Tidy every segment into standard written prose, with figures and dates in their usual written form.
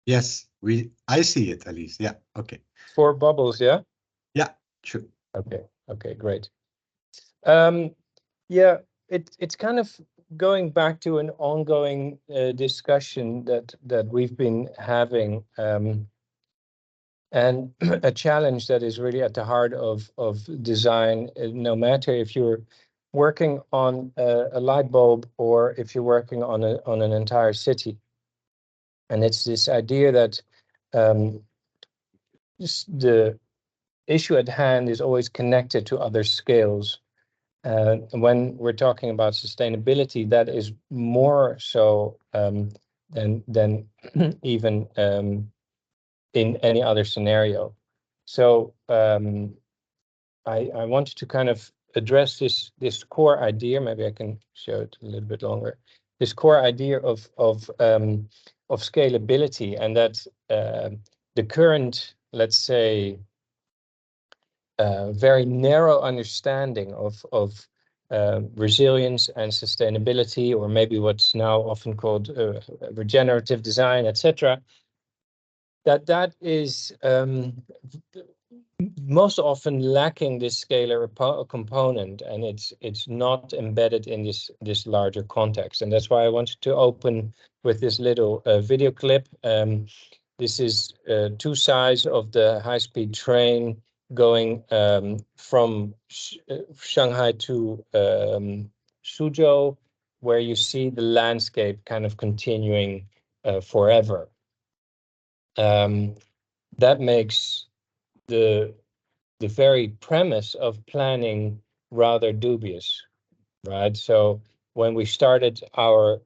Yes, I see it at least. Yeah. Okay. 4 bubbles, yeah? Yeah, sure. Okay, great. Yeah, it's kind of going back to an ongoing discussion that we've been having, and a challenge that is really at the heart of design, no matter if you're working on a light bulb or if you're working on an entire city. And it's this idea that the issue at hand is always connected to other scales. When we're talking about sustainability, that is more so than even in any other scenario. So I wanted to kind of address this core idea. Maybe I can show it a little bit longer. This core idea of scalability, and that the current, let's say, very narrow understanding of resilience and sustainability, or maybe what's now often called regenerative design, etc. That is most often lacking this scalar component, and it's not embedded in this larger context. And that's why I wanted to open with this little video clip. This is 2 sides of the high-speed train going from Shanghai to Suzhou, where you see the landscape kind of continuing forever. That makes the very premise of planning rather dubious, right? So when we started our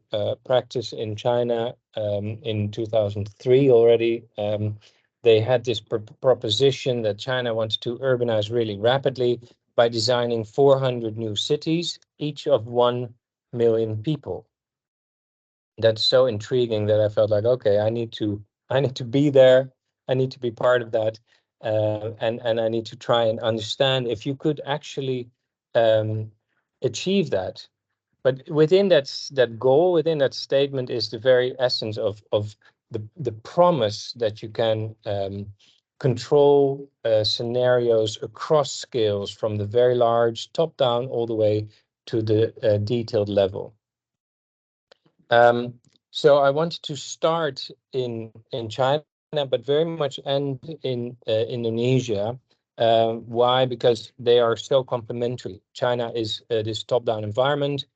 practice in China in 2003 already, they had this proposition that China wanted to urbanize really rapidly by designing 400 new cities, each of 1 million people. That's so intriguing that I felt like, okay, I need to be there. I need to be part of that. And I need to try and understand if you could actually achieve that. But within that goal, within that statement, is the very essence of the promise that you can control scenarios across scales, from the very large top down all the way to the detailed level. So I wanted to start in China, but very much end in Indonesia. Why? Because they are so complementary. China is this top-down environment,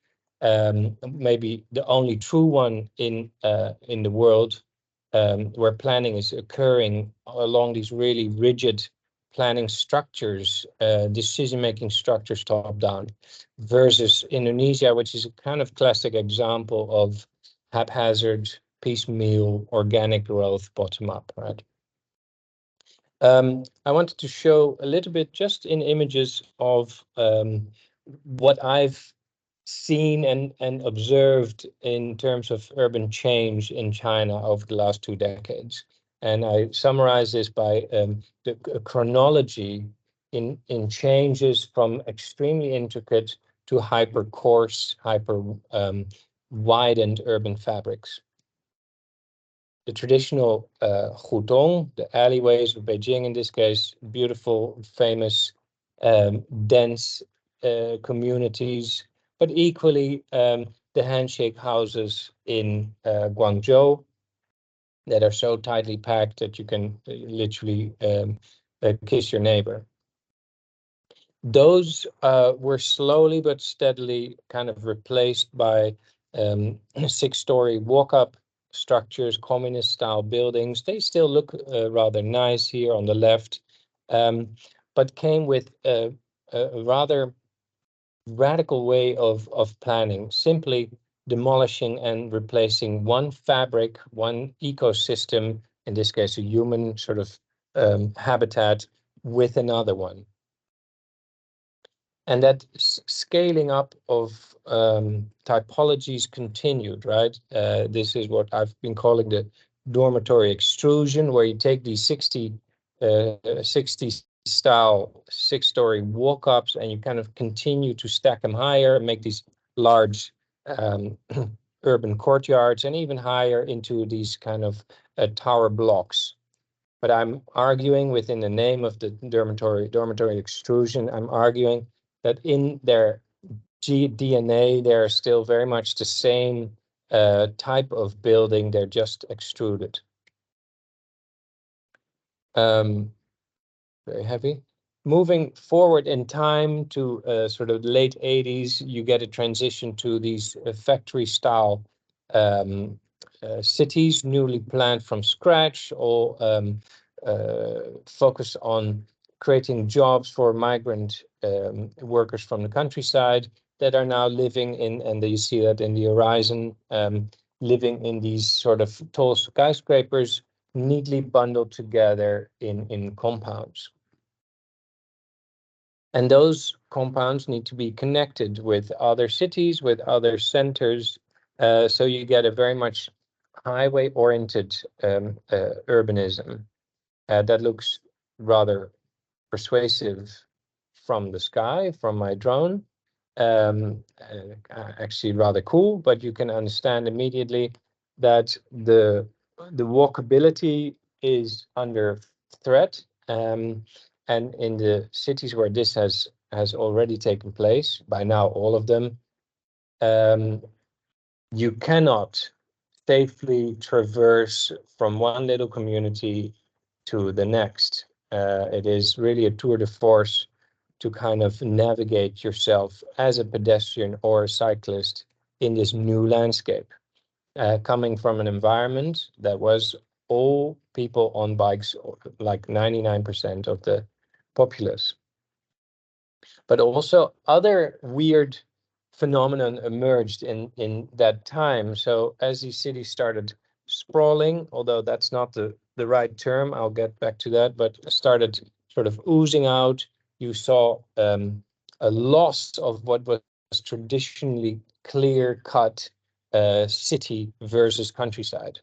maybe the only true one in the world, where planning is occurring along these really rigid planning structures, decision-making structures top-down, versus Indonesia, which is a kind of classic example of haphazard, piecemeal, organic growth bottom-up, right? I wanted to show a little bit just in images of what I've seen and observed in terms of urban change in China over the last 2 decades. And I summarize this by the chronology in changes from extremely intricate to hyper coarse, hyper widened urban fabrics. The traditional hudong, the alleyways of Beijing in this case, beautiful, famous, dense communities, but equally the handshake houses in Guangzhou that are so tightly packed that you can literally kiss your neighbor. Those were slowly but steadily kind of replaced by 6-story walk-up structures, communist-style buildings. They still look rather nice here on the left, but came with a rather radical way of planning, simply demolishing and replacing one fabric, one ecosystem, in this case a human sort of habitat, with another one. And that scaling up of typologies continued, right? This is what I've been calling the dormitory extrusion, where you take these 60 style 6-story walk-ups and you kind of continue to stack them higher and make these large urban courtyards, and even higher into these kind of tower blocks. But I'm arguing, within the name of the dormitory extrusion, I'm arguing that in their DNA, they're still very much the same type of building, they're just extruded. Very heavy. Moving forward in time to sort of late 80s, you get a transition to these factory style cities, newly planned from scratch, all focus on creating jobs for migrant workers from the countryside that are now living in, and you see that in the horizon, living in these sort of tall skyscrapers, neatly bundled together in compounds. And those compounds need to be connected with other cities, with other centers. So you get a very much highway-oriented urbanism that looks rather persuasive from the sky, from my drone. Actually rather cool, but you can understand immediately that the walkability is under threat. And in the cities where this has already taken place, by now all of them, you cannot safely traverse from one little community to the next. It is really a tour de force to kind of navigate yourself as a pedestrian or a cyclist in this new landscape, coming from an environment that was all people on bikes, like 99% of the populace. But also other weird phenomenon emerged in that time. So as these cities started sprawling, although that's not the right term, I'll get back to that, but started sort of oozing out, you saw a loss of what was traditionally clear-cut city versus countryside.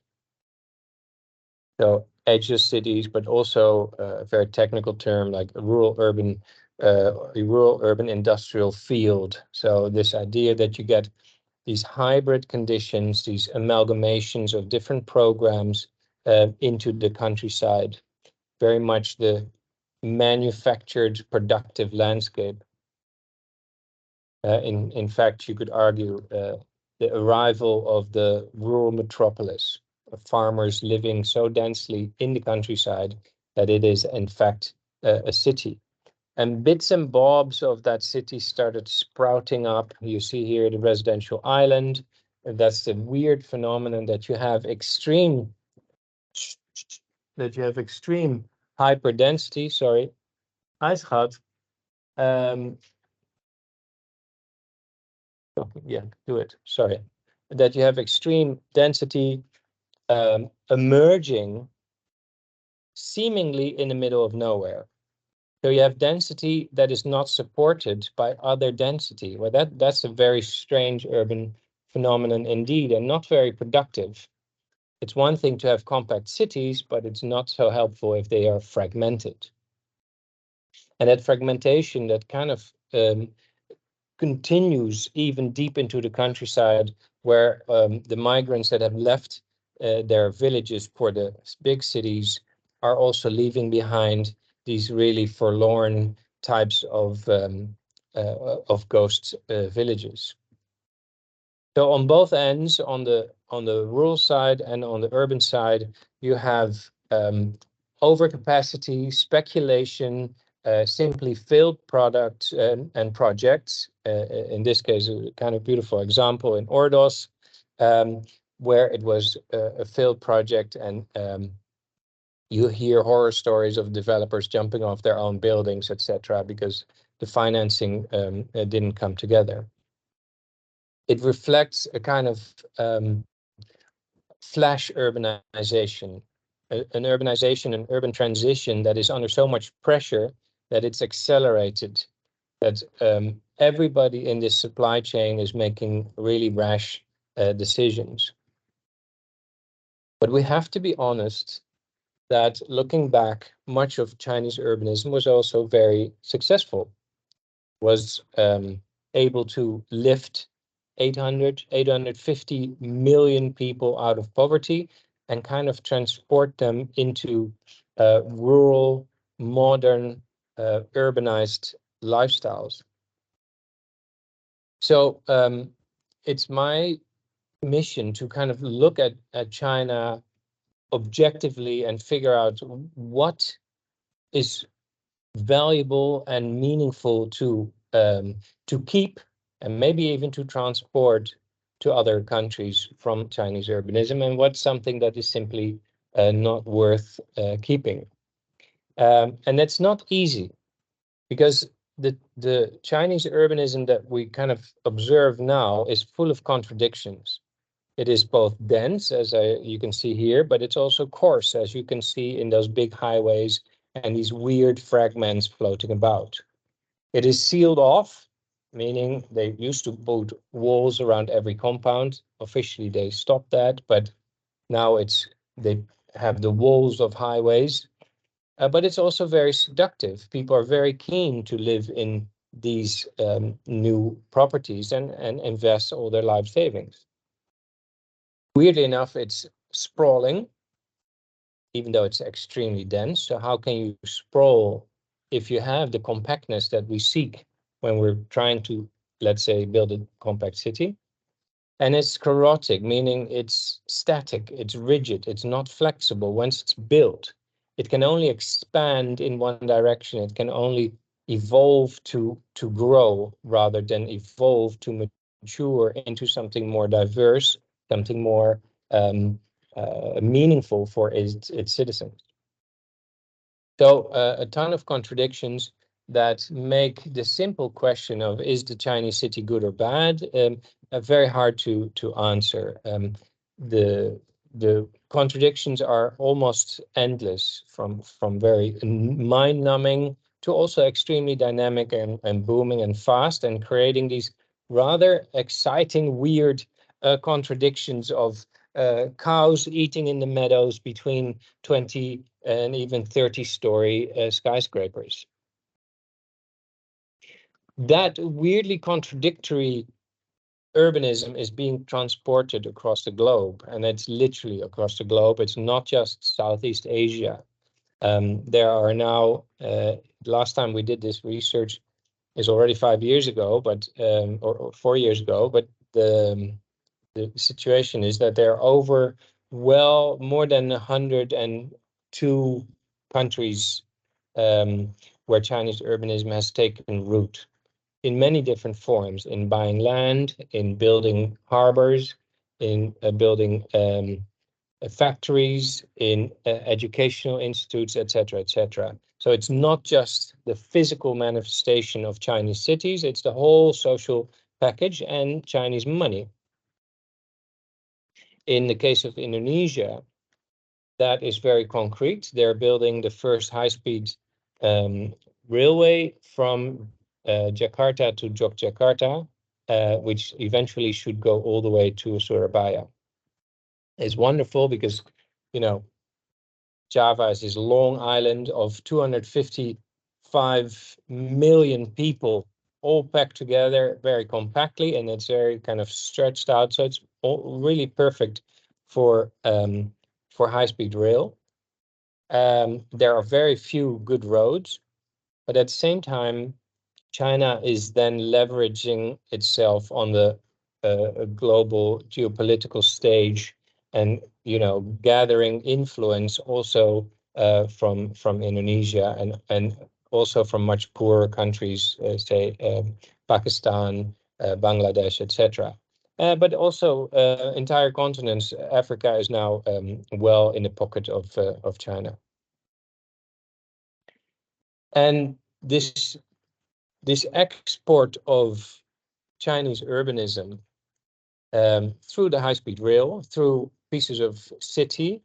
So edge of cities, but also a very technical term like a rural urban industrial field. So this idea that you get these hybrid conditions, these amalgamations of different programs into the countryside, very much the manufactured productive landscape. In fact, you could argue the arrival of the rural metropolis, of farmers living so densely in the countryside that it is, in fact, a city. And bits and bobs of that city started sprouting up. You see here the residential island. That's the weird phenomenon that you have extreme hyperdensity. Sorry, ijsgat. Yeah, do it. Sorry. That you have extreme density emerging seemingly in the middle of nowhere. So you have density that is not supported by other density. Well, that's a very strange urban phenomenon indeed, and not very productive. It's one thing to have compact cities, but it's not so helpful if they are fragmented. And that fragmentation, that kind of continues even deep into the countryside, where the migrants that have left their villages for the big cities are also leaving behind these really forlorn types of ghost villages. So on both ends, on the rural side and on the urban side, you have overcapacity, speculation, simply failed products and projects. In this case, a kind of beautiful example in Ordos, where it was a failed project, and you hear horror stories of developers jumping off their own buildings, etc., because the financing didn't come together. It reflects a kind of flash urbanization, an urban transition that is under so much pressure that it's accelerated, that everybody in this supply chain is making really rash decisions. But we have to be honest that looking back, much of Chinese urbanism was also very successful, was able to lift 850 million people out of poverty and kind of transport them into rural, modern, urbanized lifestyles. So it's my mission to kind of look at China objectively and figure out what is valuable and meaningful to keep and maybe even to transport to other countries from Chinese urbanism, and what's something that is simply not worth keeping. And that's not easy, because the Chinese urbanism that we kind of observe now is full of contradictions. It is both dense, as you can see here, but it's also coarse, as you can see in those big highways and these weird fragments floating about. It is sealed off, meaning they used to put walls around every compound. Officially, they stopped that, but now they have the walls of highways. But it's also very seductive. People are very keen to live in these new properties and invest all their life savings. Weirdly enough, it's sprawling, even though it's extremely dense. So how can you sprawl if you have the compactness that we seek when we're trying to, let's say, build a compact city? And it's chaotic, meaning it's static, it's rigid, it's not flexible. Once it's built, it can only expand in one direction. It can only evolve to grow rather than evolve to mature into something more diverse, something more meaningful for its citizens. So a ton of contradictions that make the simple question of, is the Chinese city good or bad, very hard to answer. The contradictions are almost endless, from very mind-numbing to also extremely dynamic and booming and fast, and creating these rather exciting, weird contradictions of cows eating in the meadows between 20 and even 30-story skyscrapers. That weirdly contradictory urbanism is being transported across the globe, and it's literally across the globe. It's not just Southeast Asia. There are now, last time we did this research is already 5 years ago, but or 4 years ago, but the situation is that there are over, well, more than 102 countries where Chinese urbanism has taken root in many different forms: in buying land, in building harbors, in building factories, in educational institutes, etc., etc. So it's not just the physical manifestation of Chinese cities, it's the whole social package and Chinese money. In the case of Indonesia, that is very concrete. They're building the first high-speed railway from Jakarta to Yogyakarta, which eventually should go all the way to Surabaya. It's wonderful because, you know, Java is this long island of 255 million people, all packed together very compactly, and it's very kind of stretched out. So it's all really perfect for high-speed rail. There are very few good roads, but at the same time, China is then leveraging itself on the global geopolitical stage, and, you know, gathering influence also from Indonesia and also from much poorer countries, say Pakistan, Bangladesh, etc. But also entire continents. Africa is now well in the pocket of China. And this export of Chinese urbanism through the high-speed rail, through pieces of city,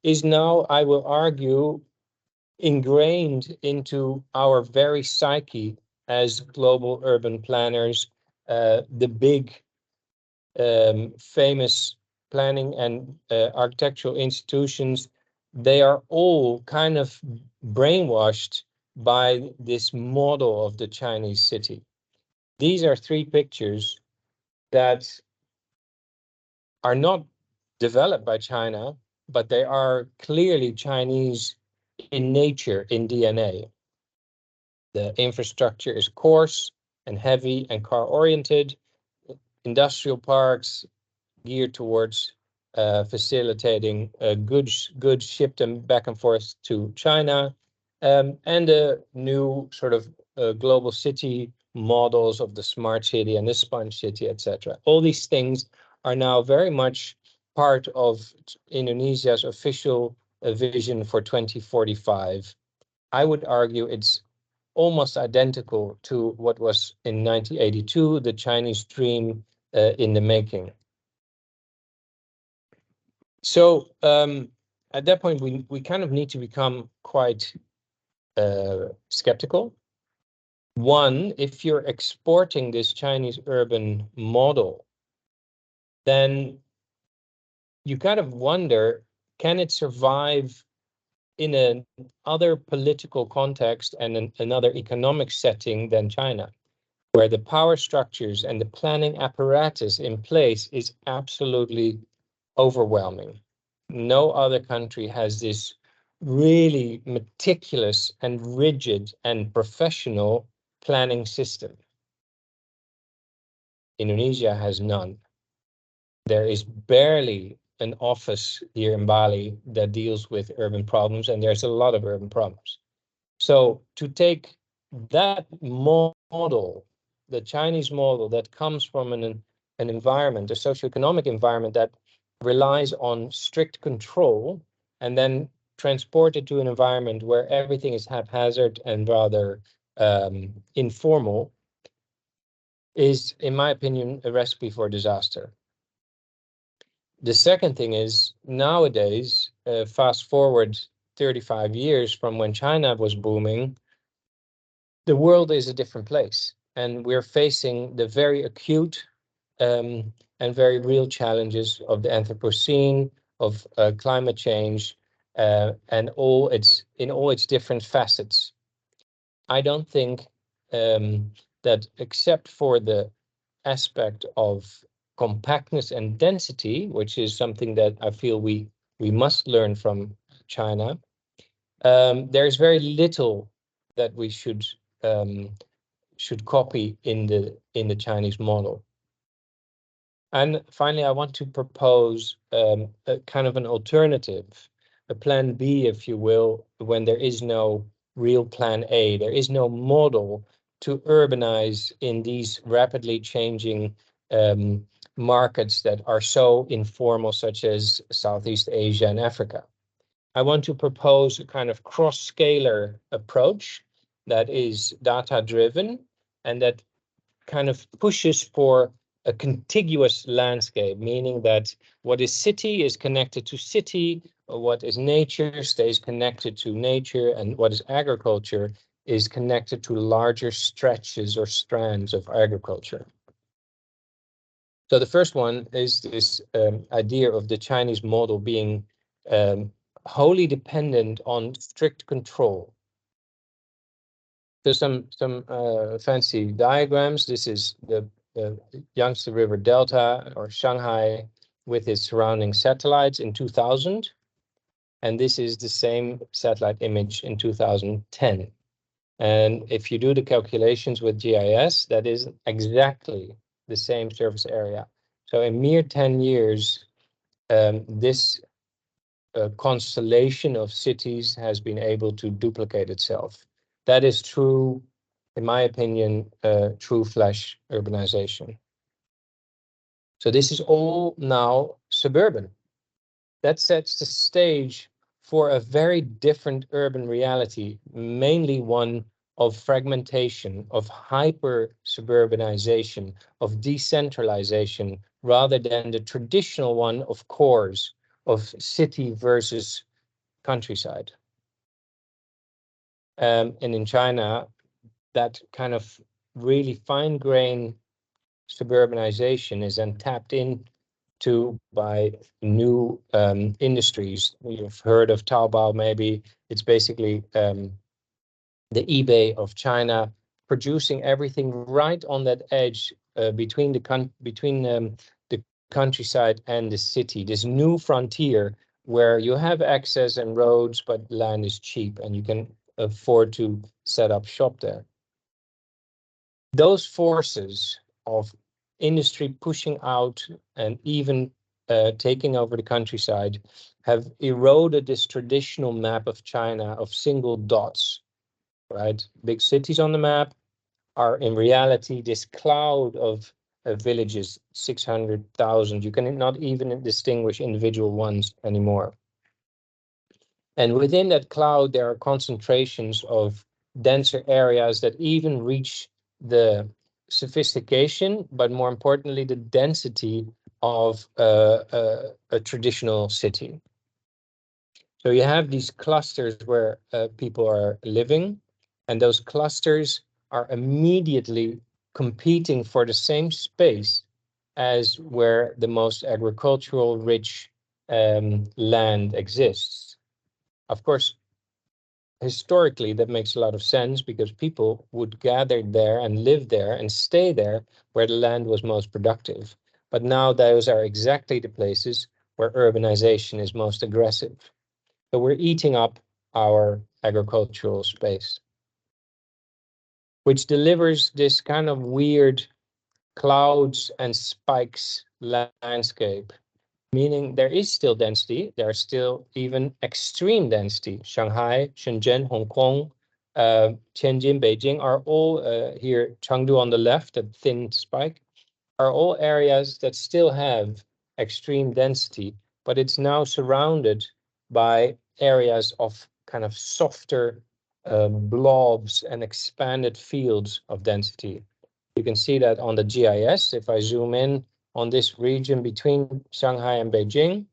is now, I will argue, ingrained into our very psyche as global urban planners. The big famous planning and architectural institutions, they are all kind of brainwashed by this model of the Chinese city. These are three pictures that are not developed by China, but they are clearly Chinese in nature, in DNA. The infrastructure is coarse and heavy and car-oriented. Industrial parks geared towards facilitating goods shipped them back and forth to China, and the new sort of global city models of the smart city and the sponge city, etc. All these things are now very much part of Indonesia's official vision for 2045. I would argue it's almost identical to what was in 1982, the Chinese dream in the making. So at that point, we kind of need to become quite skeptical. One, if you're exporting this Chinese urban model, then you kind of wonder, can it survive in an other political context and another economic setting than China, where the power structures and the planning apparatus in place is absolutely overwhelming. No other country has this really meticulous and rigid and professional planning system. Indonesia has none. There is barely an office here in Bali that deals with urban problems, and there's a lot of urban problems. So to take that model, the Chinese model that comes from an environment, a socioeconomic environment that relies on strict control, and then transport it to an environment where everything is haphazard and rather informal, is, in my opinion, a recipe for disaster. The second thing is, nowadays, fast forward 35 years from when China was booming, the world is a different place, and we're facing the very acute and very real challenges of the Anthropocene, of climate change, and in all its different facets. I don't think that, except for the aspect of compactness and density, which is something that I feel we must learn from China, there's very little that we should copy in the Chinese model. And finally, I want to propose a kind of an alternative, a plan B, if you will, when there is no real plan A. There is no model to urbanize in these rapidly changing markets that are so informal, such as Southeast Asia and Africa. I want to propose a kind of cross-scalar approach that is data-driven and that kind of pushes for a contiguous landscape, meaning that what is city is connected to city, or what is nature stays connected to nature, and what is agriculture is connected to larger stretches or strands of agriculture. So the first one is this idea of the Chinese model being wholly dependent on strict control. So some fancy diagrams. This is the Yangtze River Delta, or Shanghai, with its surrounding satellites in 2000. And this is the same satellite image in 2010. And if you do the calculations with GIS, that is exactly the same surface area. So in mere 10 years, this constellation of cities has been able to duplicate itself. That is true, in my opinion, true flash urbanization. So this is all now suburban. That sets the stage for a very different urban reality, mainly one of fragmentation, of hyper suburbanization, of decentralization, rather than the traditional one of cores, of city versus countryside. And in China, that kind of really fine-grained suburbanization is then tapped into by new industries. You've heard of Taobao, maybe. It's basically the eBay of China, producing everything right on that edge between the countryside and the city, this new frontier where you have access and roads, but land is cheap and you can afford to set up shop there. Those forces of industry pushing out and even taking over the countryside have eroded this traditional map of China of single dots, right? Big cities on the map are in reality this cloud of villages, 600,000. You can not even distinguish individual ones anymore. And within that cloud, there are concentrations of denser areas that even reach the sophistication, but more importantly, the density of a traditional city. So you have these clusters where people are living, and those clusters are immediately competing for the same space as where the most agricultural rich land exists. Of course, historically, that makes a lot of sense because people would gather there and live there and stay there where the land was most productive. But now those are exactly the places where urbanization is most aggressive. So we're eating up our agricultural space, which delivers this kind of weird clouds and spikes landscape, meaning there is still density. There's still even extreme density. Shanghai, Shenzhen, Hong Kong, Tianjin, Beijing are all here. Chengdu on the left, a thin spike, are all areas that still have extreme density, but it's now surrounded by areas of kind of softer blobs and expanded fields of density. You can see that on the GIS. If I zoom in on this region between Shanghai and Beijing,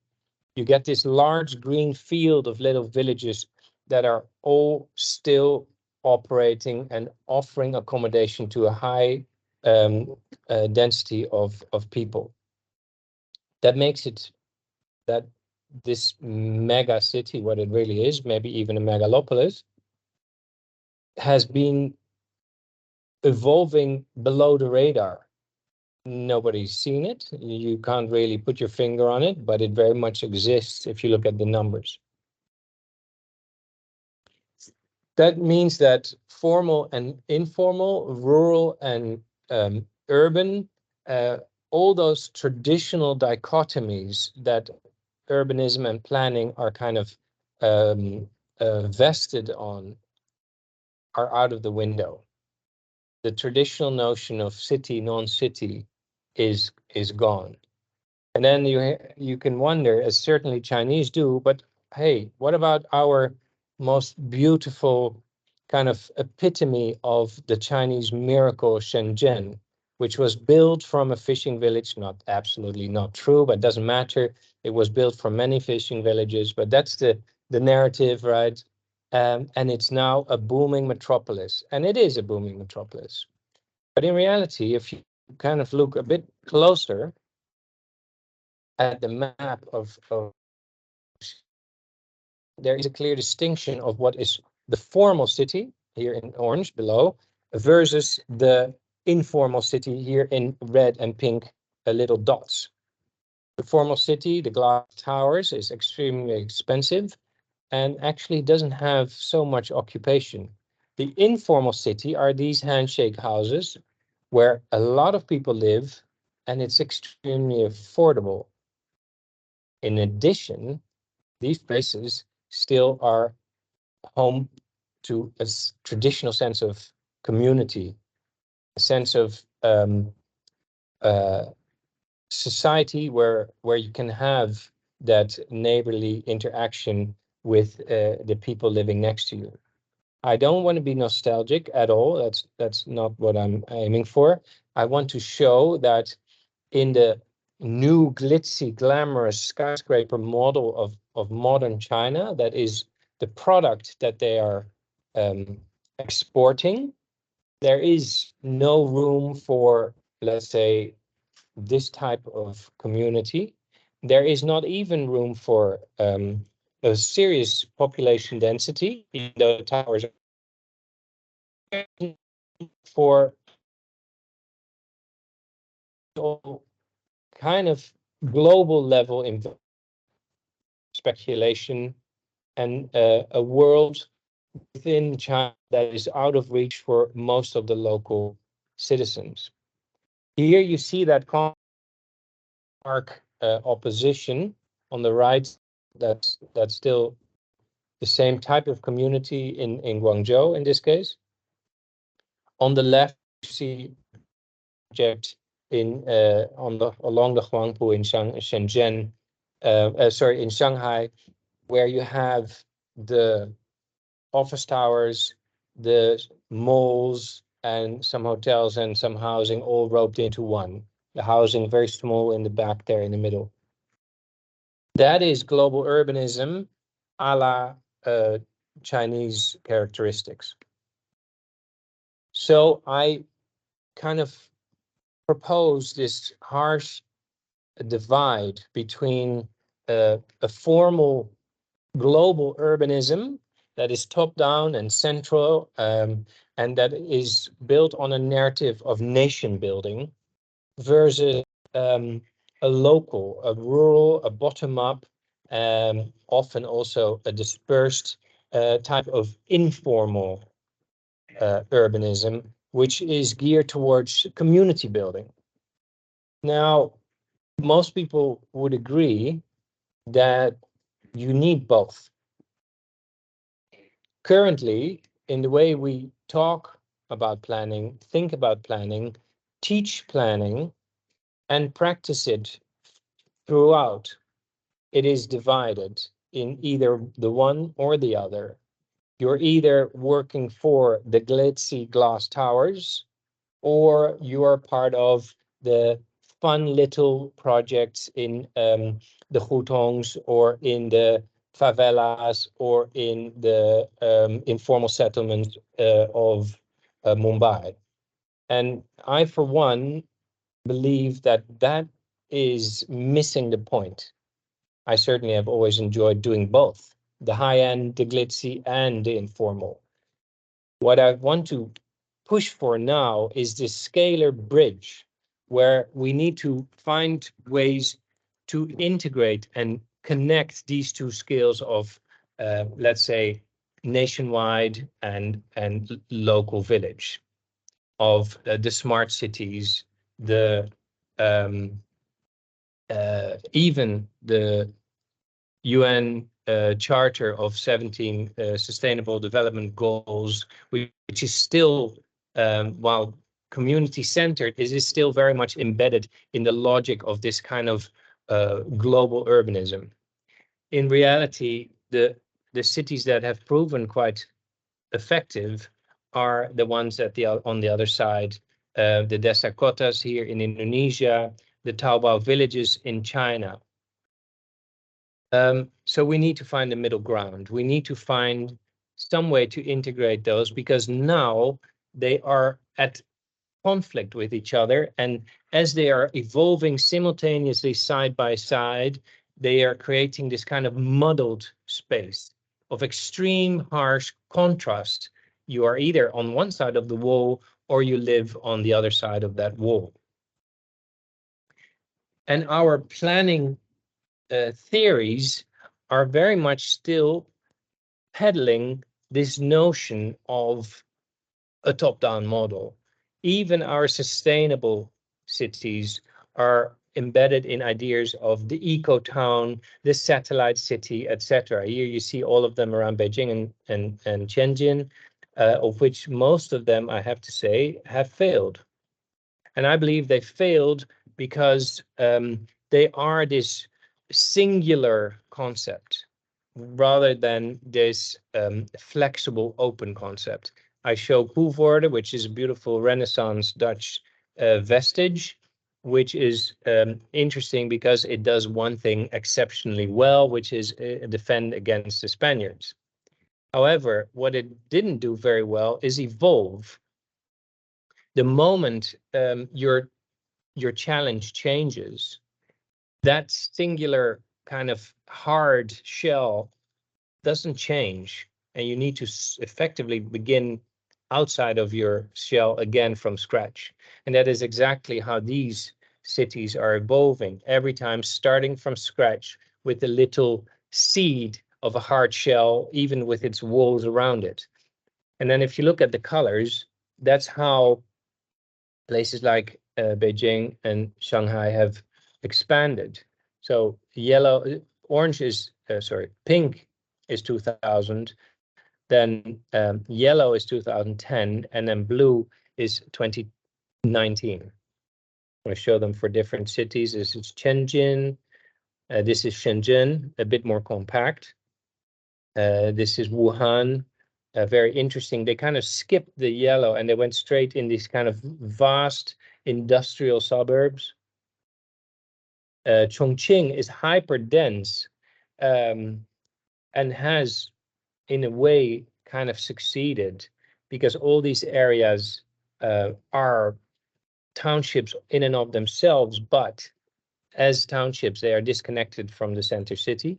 you get this large green field of little villages that are all still operating and offering accommodation to a high density of people. That makes it that this mega city, what it really is, maybe even a megalopolis, has been evolving below the radar. Nobody's seen it. You can't really put your finger on it, but it very much exists if you look at the numbers. That means that formal and informal, rural and urban, all those traditional dichotomies that urbanism and planning are kind of vested on are out of the window. The traditional notion of city, non-city is gone. And then you can wonder, as certainly Chinese do, but hey, what about our most beautiful kind of epitome of the Chinese miracle, Shenzhen, which was built from a fishing village? Absolutely not true, but doesn't matter. It was built from many fishing villages, but that's the narrative, right? And it's now a booming metropolis, and it is a booming metropolis. But in reality, if you kind of look a bit closer at the map of there is a clear distinction of what is the formal city here in orange below versus the informal city here in red and pink little dots. The formal city, the glass towers, is extremely expensive and actually doesn't have so much occupation. The informal city are these handshake houses where a lot of people live and it's extremely affordable. In addition, these places still are home to a traditional sense of community, a sense of society where you can have that neighborly interaction with the people living next to you. I don't want to be nostalgic at all. That's not what I'm aiming for. I want to show that in the new glitzy, glamorous skyscraper model of modern China, that is the product that they are exporting, there is no room for, let's say, this type of community. There is not even room for a serious population density, even though the towers are for all kind of global level speculation and a world within China that is out of reach for most of the local citizens. Here you see that stark opposition on the right. That's still the same type of community in Guangzhou in this case. On the left, you see project in along the Huangpu in Shenzhen, in Shanghai, where you have the office towers, the malls, and some hotels and some housing all roped into one. The housing very small in the back there in the middle. That is global urbanism a la Chinese characteristics. So I kind of propose this harsh divide between a formal global urbanism that is top-down and central, and that is built on a narrative of nation building, versus a local, a rural, a bottom-up, often also a dispersed type of informal urbanism, which is geared towards community building. Now, most people would agree that you need both. Currently, in the way we talk about planning, think about planning, teach planning, and practice it throughout, it is divided in either the one or the other. You're either working for the glitzy glass towers, or you are part of the fun little projects in the hutongs or in the favelas or in the informal settlements of Mumbai. And I, for one, believe that that is missing the point. I certainly have always enjoyed doing both, the high end, the glitzy, and the informal. What I want to push for now is this scalar bridge, where we need to find ways to integrate and connect these two scales of, let's say, nationwide and local village, of the smart cities, the even the UN Charter of 17 Sustainable Development Goals, which is still, while community-centered, it is still very much embedded in the logic of this kind of global urbanism. In reality, the cities that have proven quite effective are the ones on the other side, the desa kotas here in Indonesia, the Taobao villages in China. So we need to find a middle ground. We need to find some way to integrate those, because now they are at conflict with each other. And as they are evolving simultaneously side by side, they are creating this kind of muddled space of extreme harsh contrast. You are either on one side of the wall or you live on the other side of that wall. And our planning theories are very much still peddling this notion of a top-down model. Even our sustainable cities are embedded in ideas of the eco-town, the satellite city, etc. Here you see all of them around Beijing and Tianjin, of which most of them, I have to say, have failed. And I believe they failed because they are this singular concept rather than this flexible open concept. I show Coevorden, which is a beautiful Renaissance Dutch vestige, which is interesting because it does one thing exceptionally well, which is defend against the Spaniards. However, what it didn't do very well is evolve. The moment your challenge changes, that singular kind of hard shell doesn't change, and you need to effectively begin outside of your shell again from scratch. And that is exactly how these cities are evolving, every time starting from scratch with a little seed of a hard shell, even with its walls around it. And then if you look at the colors, that's how places like Beijing and Shanghai have expanded. So orange is, pink is 2000, then yellow is 2010, and then blue is 2019. I'm going to show them for different cities. This is Tianjin. This is Shenzhen, a bit more compact. This is Wuhan, very interesting. They kind of skipped the yellow and they went straight in these kind of vast industrial suburbs. Chongqing is hyper dense and has, in a way, kind of succeeded because all these areas are townships in and of themselves, but as townships, they are disconnected from the center city.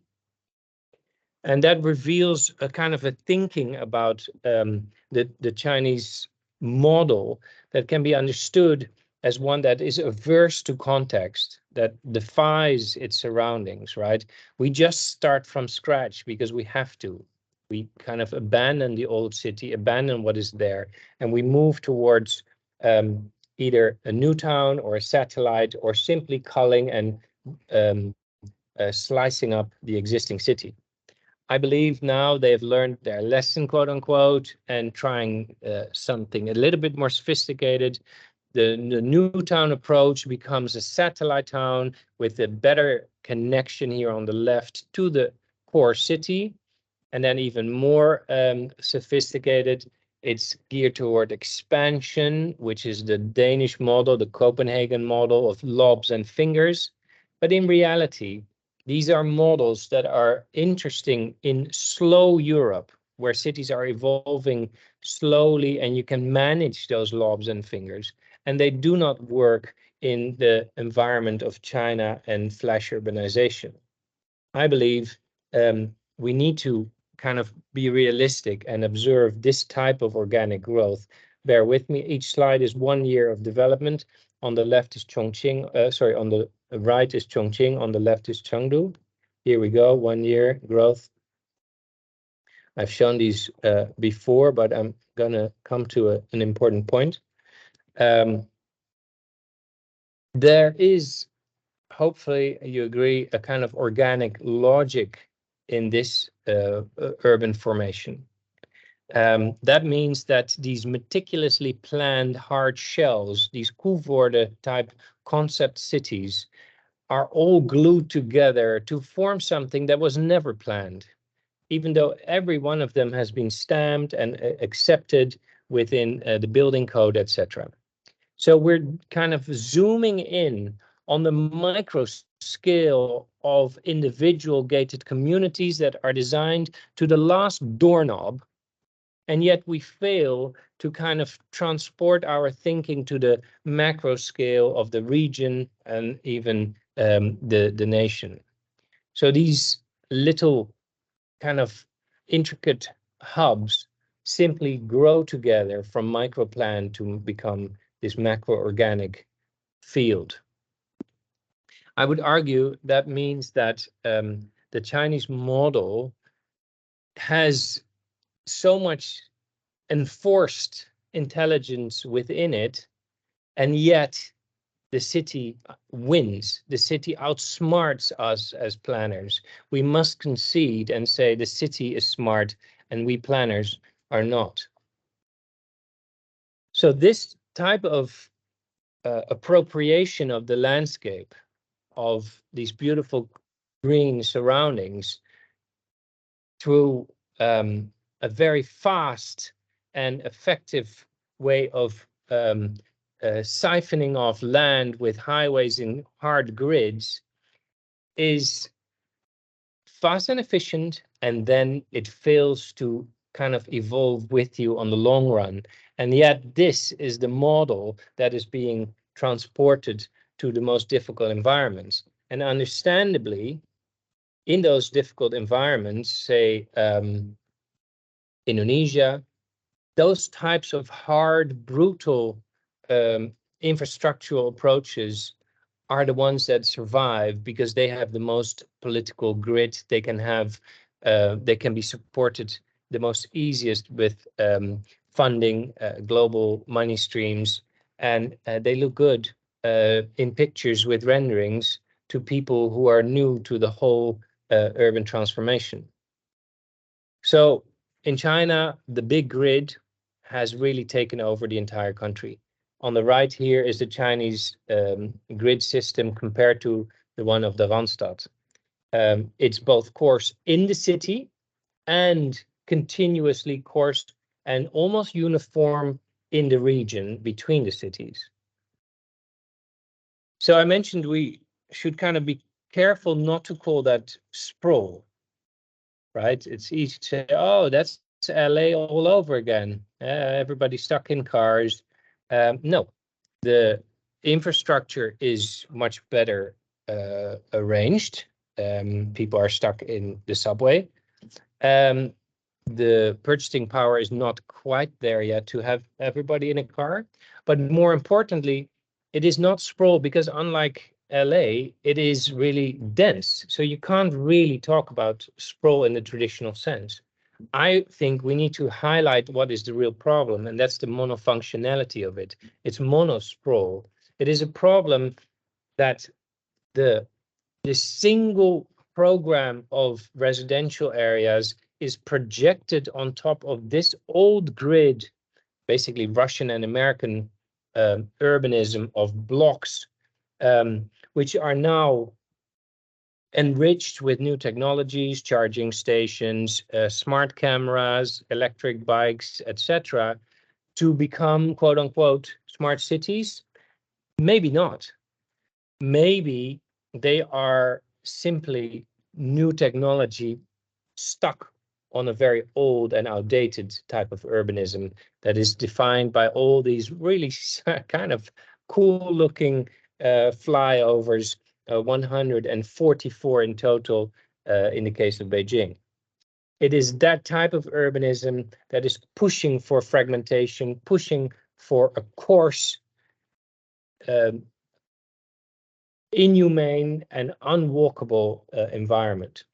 And that reveals a kind of a thinking about the Chinese model that can be understood as one that is averse to context, that defies its surroundings, right? We just start from scratch because we have to. We kind of abandon the old city, abandon what is there, and we move towards either a new town or a satellite or simply culling and slicing up the existing city. I believe now they've learned their lesson, quote unquote, and trying something a little bit more sophisticated. The new town approach becomes a satellite town with a better connection here on the left to the core city. And then even more sophisticated, it's geared toward expansion, which is the Danish model, the Copenhagen model of lobs and fingers. But in reality, these are models that are interesting in slow Europe, where cities are evolving slowly and you can manage those lobs and fingers. And they do not work in the environment of China and flash urbanization. I believe we need to kind of be realistic and observe this type of organic growth. Bear with me, each slide is 1 year of development. On the left is Chongqing, on the right is Chongqing, on the left is Chengdu. Here we go, 1 year growth. I've shown these before, but I'm gonna come to an important point. There is, hopefully you agree, a kind of organic logic in this urban formation. That means that these meticulously planned hard shells, these Koevoorde type concept cities, are all glued together to form something that was never planned, even though every one of them has been stamped and accepted within the building code, etc. So we're kind of zooming in on the micro scale of individual gated communities that are designed to the last doorknob, and yet we fail to kind of transport our thinking to the macro scale of the region and even the nation. So these little kind of intricate hubs simply grow together from microplan to become this macro organic field. I would argue that means that the Chinese model has so much enforced intelligence within it, and yet the city wins. The city outsmarts us as planners. We must concede and say the city is smart and we planners are not. So this type of appropriation of the landscape, of these beautiful green surroundings, through a very fast and effective way of siphoning off land with highways in hard grids, is fast and efficient, and then it fails to kind of evolve with you on the long run. And yet this is the model that is being transported to the most difficult environments. And understandably, in those difficult environments, say Indonesia, those types of hard, brutal infrastructural approaches are the ones that survive because they have the most political grit. They can have, they can be supported the most easiest with funding, global money streams, and they look good in pictures with renderings to people who are new to the whole urban transformation. So in China, the big grid has really taken over the entire country. On the right here is the Chinese grid system compared to the one of the Randstad. It's both coarse in the city and continuously coarse and almost uniform in the region between the cities. So I mentioned we should kind of be careful not to call that sprawl, right? It's easy to say, oh, that's LA all over again. Everybody's stuck in cars. No, the infrastructure is much better arranged. People are stuck in the subway. The purchasing power is not quite there yet to have everybody in a car. But more importantly, it is not sprawl because unlike LA, it is really dense. So you can't really talk about sprawl in the traditional sense. I think we need to highlight what is the real problem, and that's the monofunctionality of it. It's monosprawl. It is a problem that the single program of residential areas is projected on top of this old grid, basically Russian and American urbanism of blocks, which are now enriched with new technologies, charging stations, smart cameras, electric bikes, etc., to become quote unquote smart cities? Maybe not. Maybe they are simply new technology stuck on a very old and outdated type of urbanism that is defined by all these really kind of cool looking flyovers, 144 in total in the case of Beijing. It is that type of urbanism that is pushing for fragmentation, pushing for a coarse, inhumane and unwalkable environment.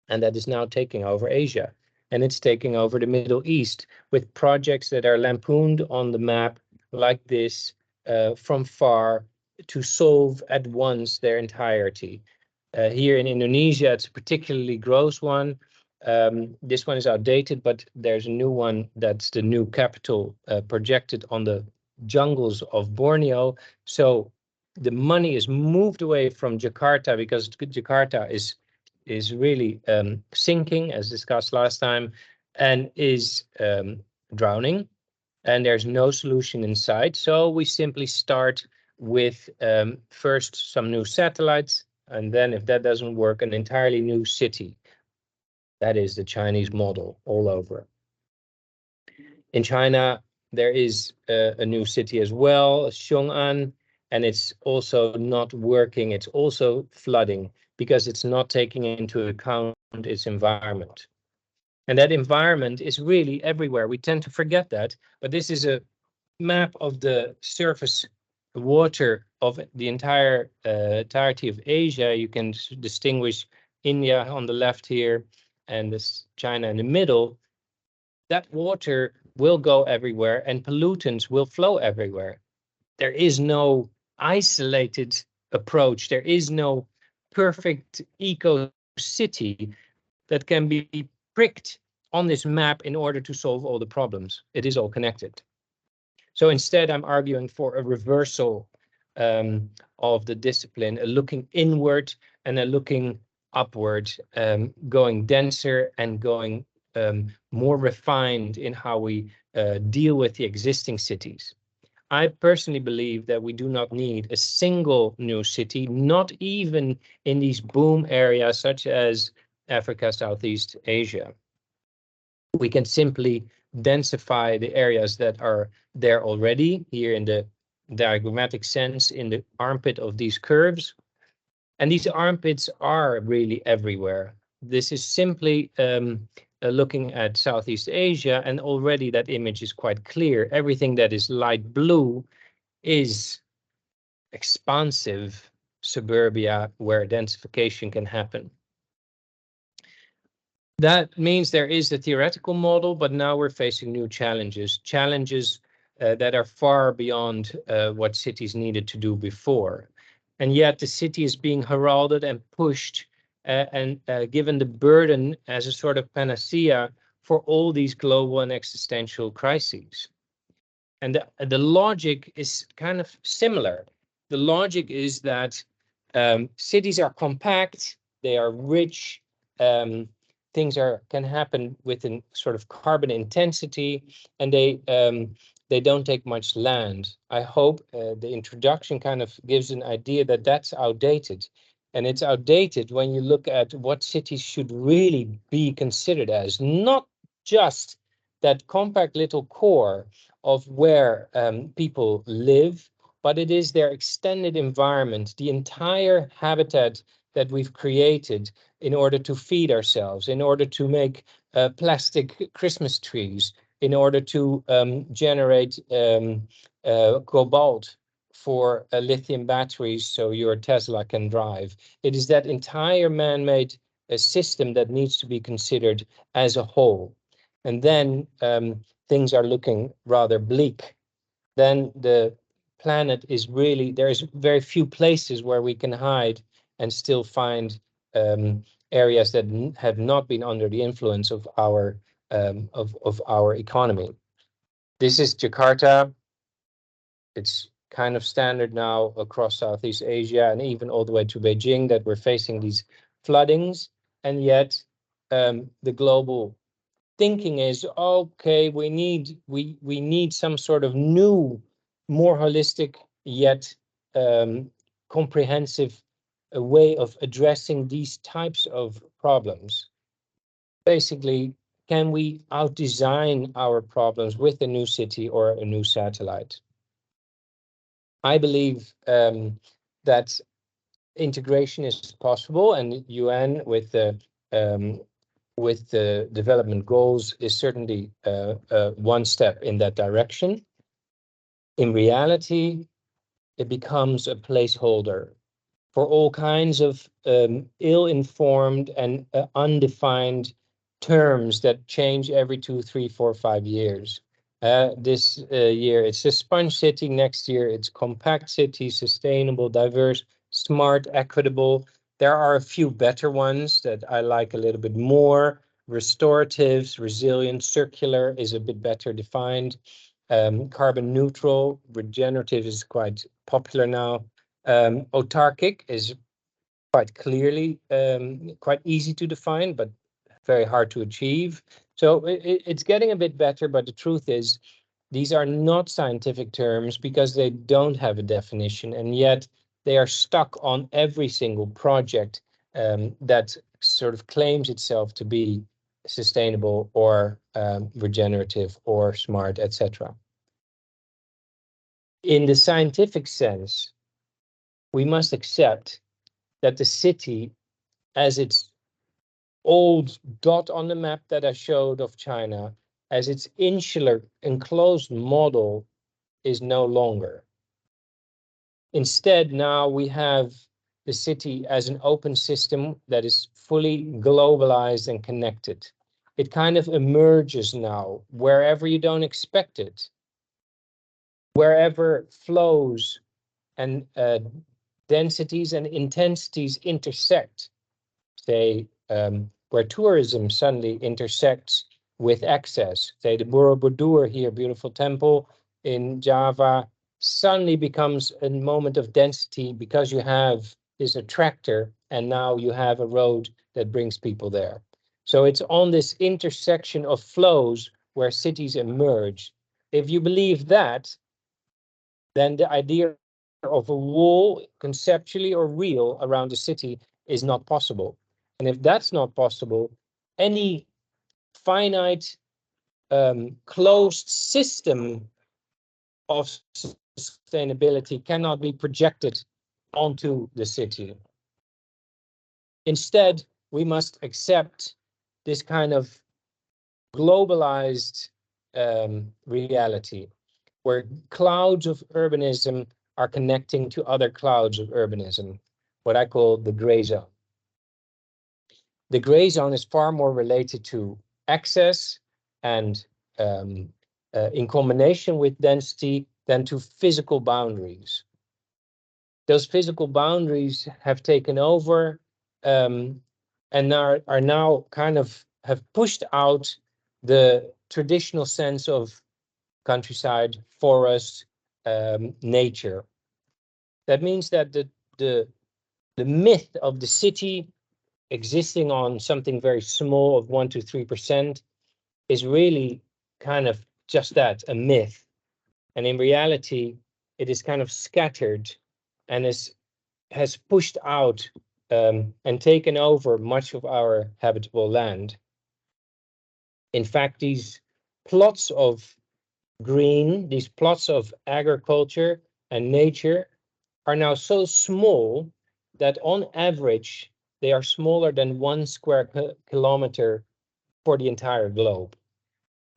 And that is now taking over Asia. And it's taking over the Middle East with projects that are lampooned on the map like this from far to solve at once their entirety. Here in Indonesia, it's a particularly gross one. This one is outdated, but there's a new one that's the new capital projected on the jungles of Borneo. So the money is moved away from Jakarta because Jakarta is really sinking, as discussed last time, and is drowning, and there's no solution in sight. So we simply start with first some new satellites, and then if that doesn't work, an entirely new city. That is the Chinese model all over. In China, there is a new city as well, Xiong'an, and it's also not working. It's also flooding because it's not taking into account its environment. And that environment is really everywhere. We tend to forget that, but this is a map of the surface water of the entirety of Asia. You can distinguish India on the left here and this China in the middle. That water will go everywhere and pollutants will flow everywhere. There is no isolated approach. There is no perfect eco city that can be pricked on this map in order to solve all the problems. It is all connected. So instead, I'm arguing for a reversal of the discipline, a looking inward and a looking upward, going denser and going more refined in how we deal with the existing cities. I personally believe that we do not need a single new city, not even in these boom areas such as Africa, Southeast Asia. We can simply densify the areas that are there already, here in the diagrammatic sense, in the armpit of these curves. And these armpits are really everywhere. This is simply looking at Southeast Asia, and already that image is quite clear. Everything that is light blue is expansive suburbia where densification can happen. That means there is a theoretical model, but now we're facing new challenges that are far beyond what cities needed to do before. And yet the city is being heralded and pushed and given the burden as a sort of panacea for all these global and existential crises. And the logic is kind of similar. The logic is that cities are compact, they are rich, things can happen with a sort of carbon intensity, and they don't take much land. I hope the introduction kind of gives an idea that that's outdated. And it's outdated when you look at what cities should really be considered as, not just that compact little core of where people live, but it is their extended environment, the entire habitat that we've created in order to feed ourselves, in order to make plastic Christmas trees, in order to generate cobalt for lithium batteries so your Tesla can drive. It is that entire man-made system that needs to be considered as a whole. And then things are looking rather bleak. Then the planet is really, there's very few places where we can hide and still find areas that have not been under the influence of our economy. This is Jakarta. It's kind of standard now across Southeast Asia and even all the way to Beijing that we're facing these floodings, and yet the global thinking is, okay, we need some sort of new, more holistic yet comprehensive way of addressing these types of problems. Basically, can we out-design our problems with a new city or a new satellite? I believe that integration is possible, and UN with the development goals is certainly one step in that direction. In reality, it becomes a placeholder for all kinds of ill-informed and undefined terms that change every 2, 3, 4, 5 years. This year it's a sponge city, next year it's compact city, sustainable, diverse, smart, equitable. There are a few better ones that I like a little bit more. Restoratives, resilient, circular is a bit better defined. Carbon neutral, regenerative is quite popular now. Autarkic is quite clearly quite easy to define, but very hard to achieve. So it's getting a bit better, but the truth is these are not scientific terms because they don't have a definition, and yet they are stuck on every single project that sort of claims itself to be sustainable or regenerative or smart, etc. In the scientific sense, we must accept that the city, as its old dot on the map that I showed of China, as its insular enclosed model, is no longer. Instead, now we have the city as an open system that is fully globalized and connected. It kind of emerges now wherever you don't expect it, wherever flows and densities and intensities intersect, say where tourism suddenly intersects with access, say the Borobudur here, beautiful temple in Java, suddenly becomes a moment of density because you have this attractor and now you have a road that brings people there. So it's on this intersection of flows where cities emerge. If you believe that, then the idea of a wall, conceptually or real, around the city is not possible. And if that's not possible, any finite closed system of sustainability cannot be projected onto the city. Instead, we must accept this kind of globalized reality where clouds of urbanism are connecting to other clouds of urbanism, what I call the gray zone. The gray zone is far more related to access and in combination with density than to physical boundaries. Those physical boundaries have taken over and are now kind of have pushed out the traditional sense of countryside, forest, nature. That means that the myth of the city existing on something very small of 1 to 3% is really kind of just that, a myth. And in reality, it is kind of scattered and has pushed out and taken over much of our habitable land. In fact, these plots of green, these plots of agriculture and nature are now so small that on average, they are smaller than 1 square kilometer for the entire globe.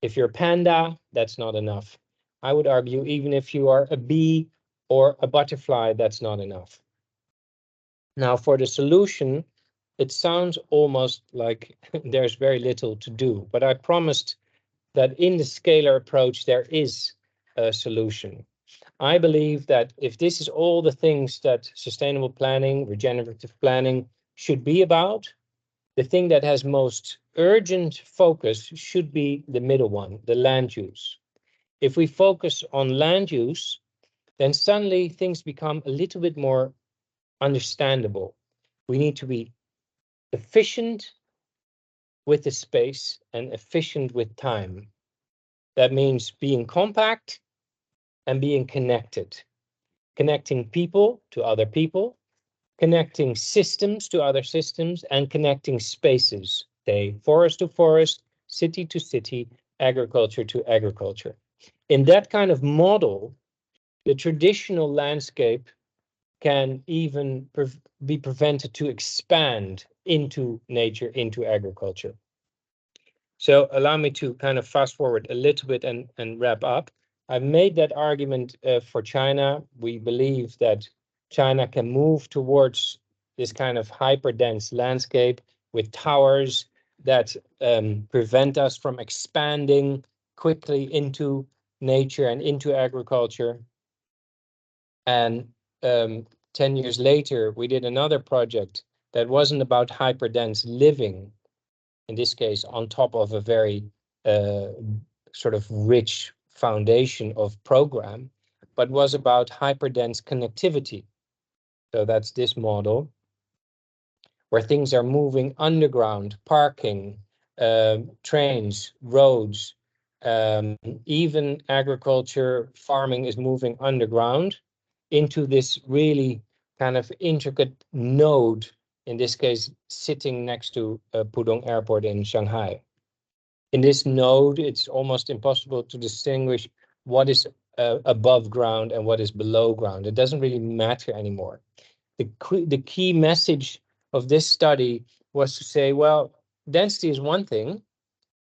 If you're a panda, that's not enough. I would argue even if you are a bee or a butterfly, that's not enough. Now, for the solution, it sounds almost like there's very little to do, but I promised that in the scalar approach, there is a solution. I believe that if this is all the things that sustainable planning, regenerative planning should be about, the thing that has most urgent focus should be the middle one, the land use. If we focus on land use, then suddenly things become a little bit more understandable. We need to be efficient with the space and efficient with time. That means being compact and being connected. Connecting people to other people, connecting systems to other systems, and connecting spaces, say forest to forest, city to city, agriculture to agriculture. In that kind of model, the traditional landscape can even be prevented to expand into nature, into agriculture. So allow me to kind of fast forward a little bit and wrap up. I've made that argument for China. We believe that China can move towards this kind of hyperdense landscape with towers that prevent us from expanding quickly into nature and into agriculture. And 10 years later, we did another project that wasn't about hyperdense living, in this case, on top of a very sort of rich foundation of program, but was about hyperdense connectivity. So that's this model where things are moving underground, parking, trains, roads, even agriculture, farming is moving underground into this really kind of intricate node, in this case, sitting next to Pudong Airport in Shanghai. In this node, it's almost impossible to distinguish what is above ground and what is below ground. It doesn't really matter anymore. The key message of this study was to say, well, density is one thing,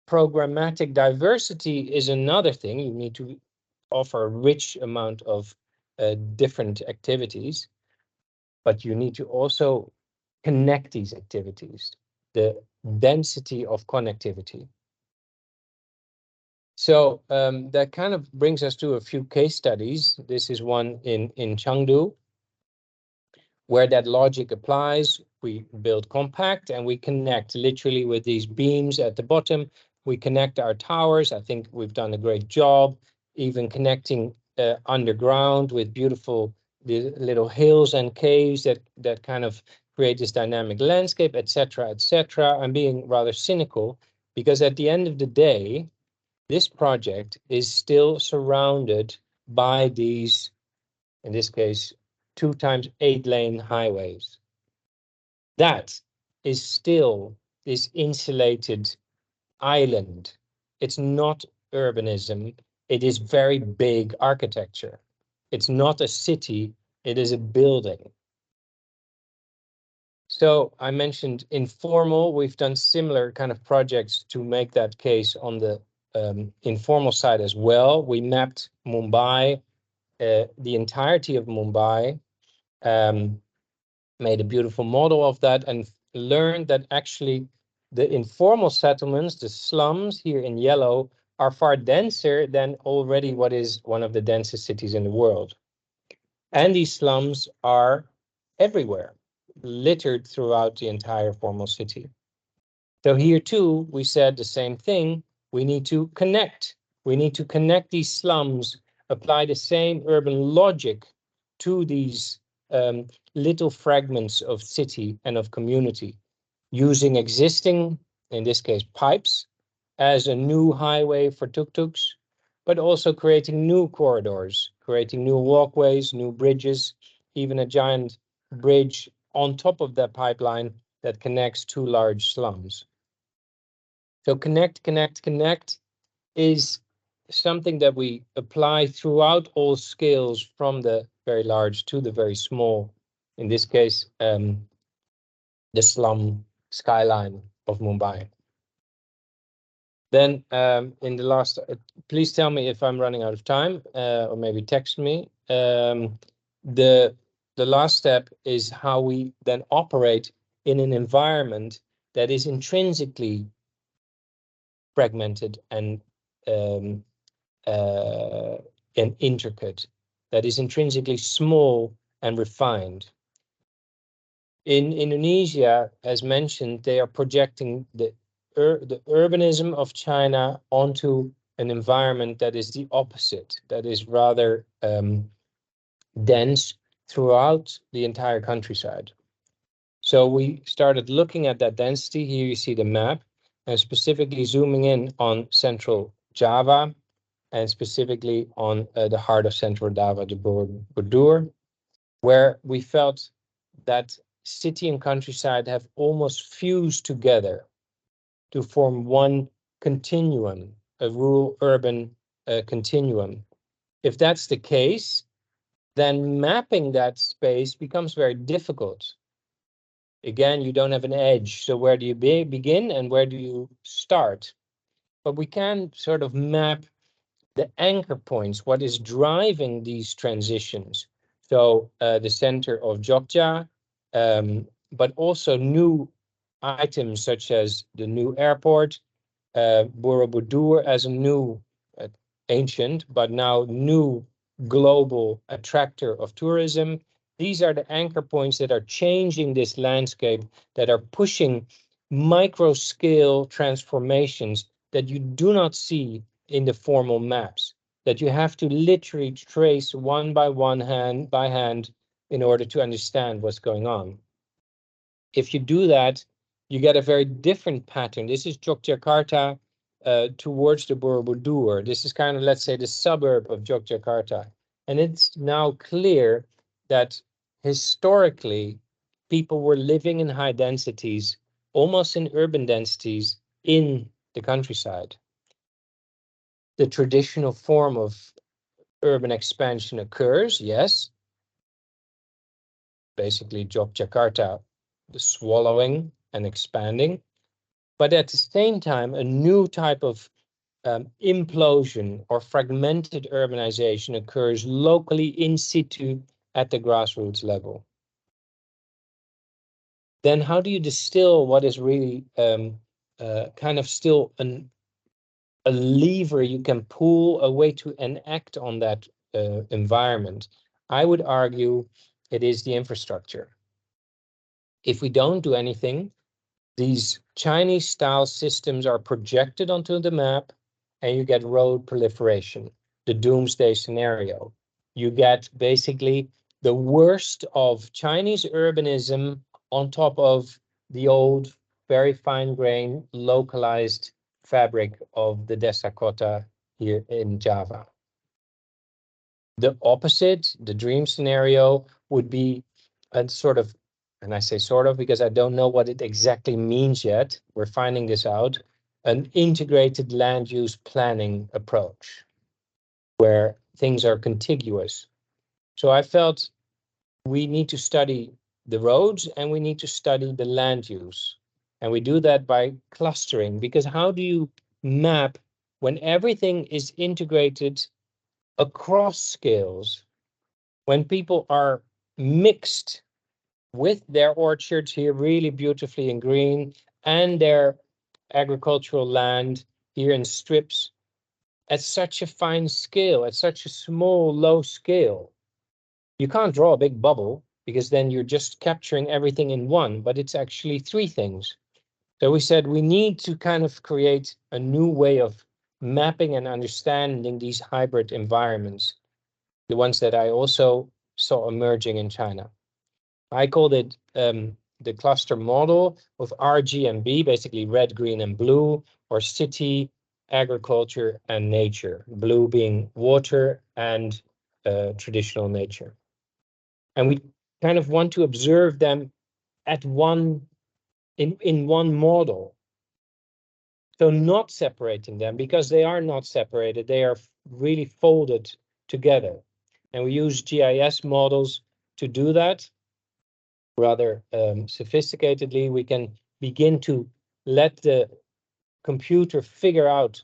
programmatic diversity is another thing. You need to offer a rich amount of different activities, but you need to also connect these activities, the density of connectivity. So that kind of brings us to a few case studies. This is one in Chengdu, where that logic applies. We build compact and we connect literally with these beams at the bottom. We connect our towers. I think we've done a great job, even connecting underground with beautiful little hills and caves that kind of create this dynamic landscape, etc., etc. I'm being rather cynical because at the end of the day, this project is still surrounded by these, in this case, 2 times 8 lane highways. That is still this insulated island. It's not urbanism. It is very big architecture. It's not a city. It is a building. So I mentioned informal. We've done similar kind of projects to make that case on the informal side as well. We mapped Mumbai the entirety of Mumbai, made a beautiful model of that, and learned that actually the informal settlements, the slums here in yellow, are far denser than already what is one of the densest cities in the world. And these slums are everywhere, littered throughout the entire formal city. So here too, we said the same thing. We need to connect. We need to connect these slums, apply the same urban logic to these little fragments of city and of community, using existing, in this case, pipes as a new highway for tuk-tuks, but also creating new corridors, creating new walkways, new bridges, even a giant bridge on top of that pipeline that connects two large slums. So connect, connect, connect is something that we apply throughout all scales, from the very large to the very small. In this case, the slum skyline of Mumbai. Then in the last, please tell me if I'm running out of time, or maybe text me. The last step is how we then operate in an environment that is intrinsically fragmented and intricate, that is intrinsically small and refined. In Indonesia, as mentioned, they are projecting the urbanism of China onto an environment that is the opposite, that is rather dense throughout the entire countryside. So we started looking at that density. Here you see the map, and specifically zooming in on central Java, and specifically on the heart of central Java, the Borobudur, where we felt that city and countryside have almost fused together to form one continuum, a rural-urban continuum. If that's the case, then mapping that space becomes very difficult. Again, you don't have an edge, so where do you begin and where do you start? But we can sort of map the anchor points, what is driving these transitions. So the center of Jogja, but also new items such as the new airport, Borobudur as a new, ancient, but now new global attractor of tourism. These are the anchor points that are changing this landscape, that are pushing micro scale transformations that you do not see in the formal maps, that you have to literally trace one by one, hand by hand, in order to understand what's going on. If you do that, you get a very different pattern. This is Yogyakarta towards the Borobudur. This is kind of, let's say, the suburb of Yogyakarta. And it's now clear that historically, people were living in high densities, almost in urban densities, in the countryside. The traditional form of urban expansion occurs, yes. Basically, Yogyakarta, the swallowing and expanding. But at the same time, a new type of implosion or fragmented urbanization occurs locally in situ at the grassroots level. Then how do you distill what is really kind of still a lever you can pull, a way to enact on that environment? I would argue it is the infrastructure. If we don't do anything, these Chinese-style systems are projected onto the map, and you get road proliferation, the doomsday scenario. You get basically the worst of Chinese urbanism on top of the old, very fine-grained, localized fabric of the Desa Kota here in Java. The opposite, the dream scenario, would be a sort of, and I say sort of because I don't know what it exactly means yet, we're finding this out, an integrated land use planning approach where things are contiguous. So I felt we need to study the roads and we need to study the land use. And we do that by clustering, because how do you map when everything is integrated across scales? when people are mixed with their orchards here really beautifully in green and their agricultural land here in strips at such a fine scale, at such a small, low scale. You can't draw a big bubble because then you're just capturing everything in one, but it's actually three things. So we said we need to kind of create a new way of mapping and understanding these hybrid environments, the ones that I also saw emerging in China. I called it the cluster model of RGMB, basically red, green, and blue, or city, agriculture, and nature, blue being water and traditional nature. And we kind of want to observe them at one in one model. So not separating them, because they are not separated, they are really folded together. And we use GIS models to do that. Rather sophisticatedly, we can begin to let the computer figure out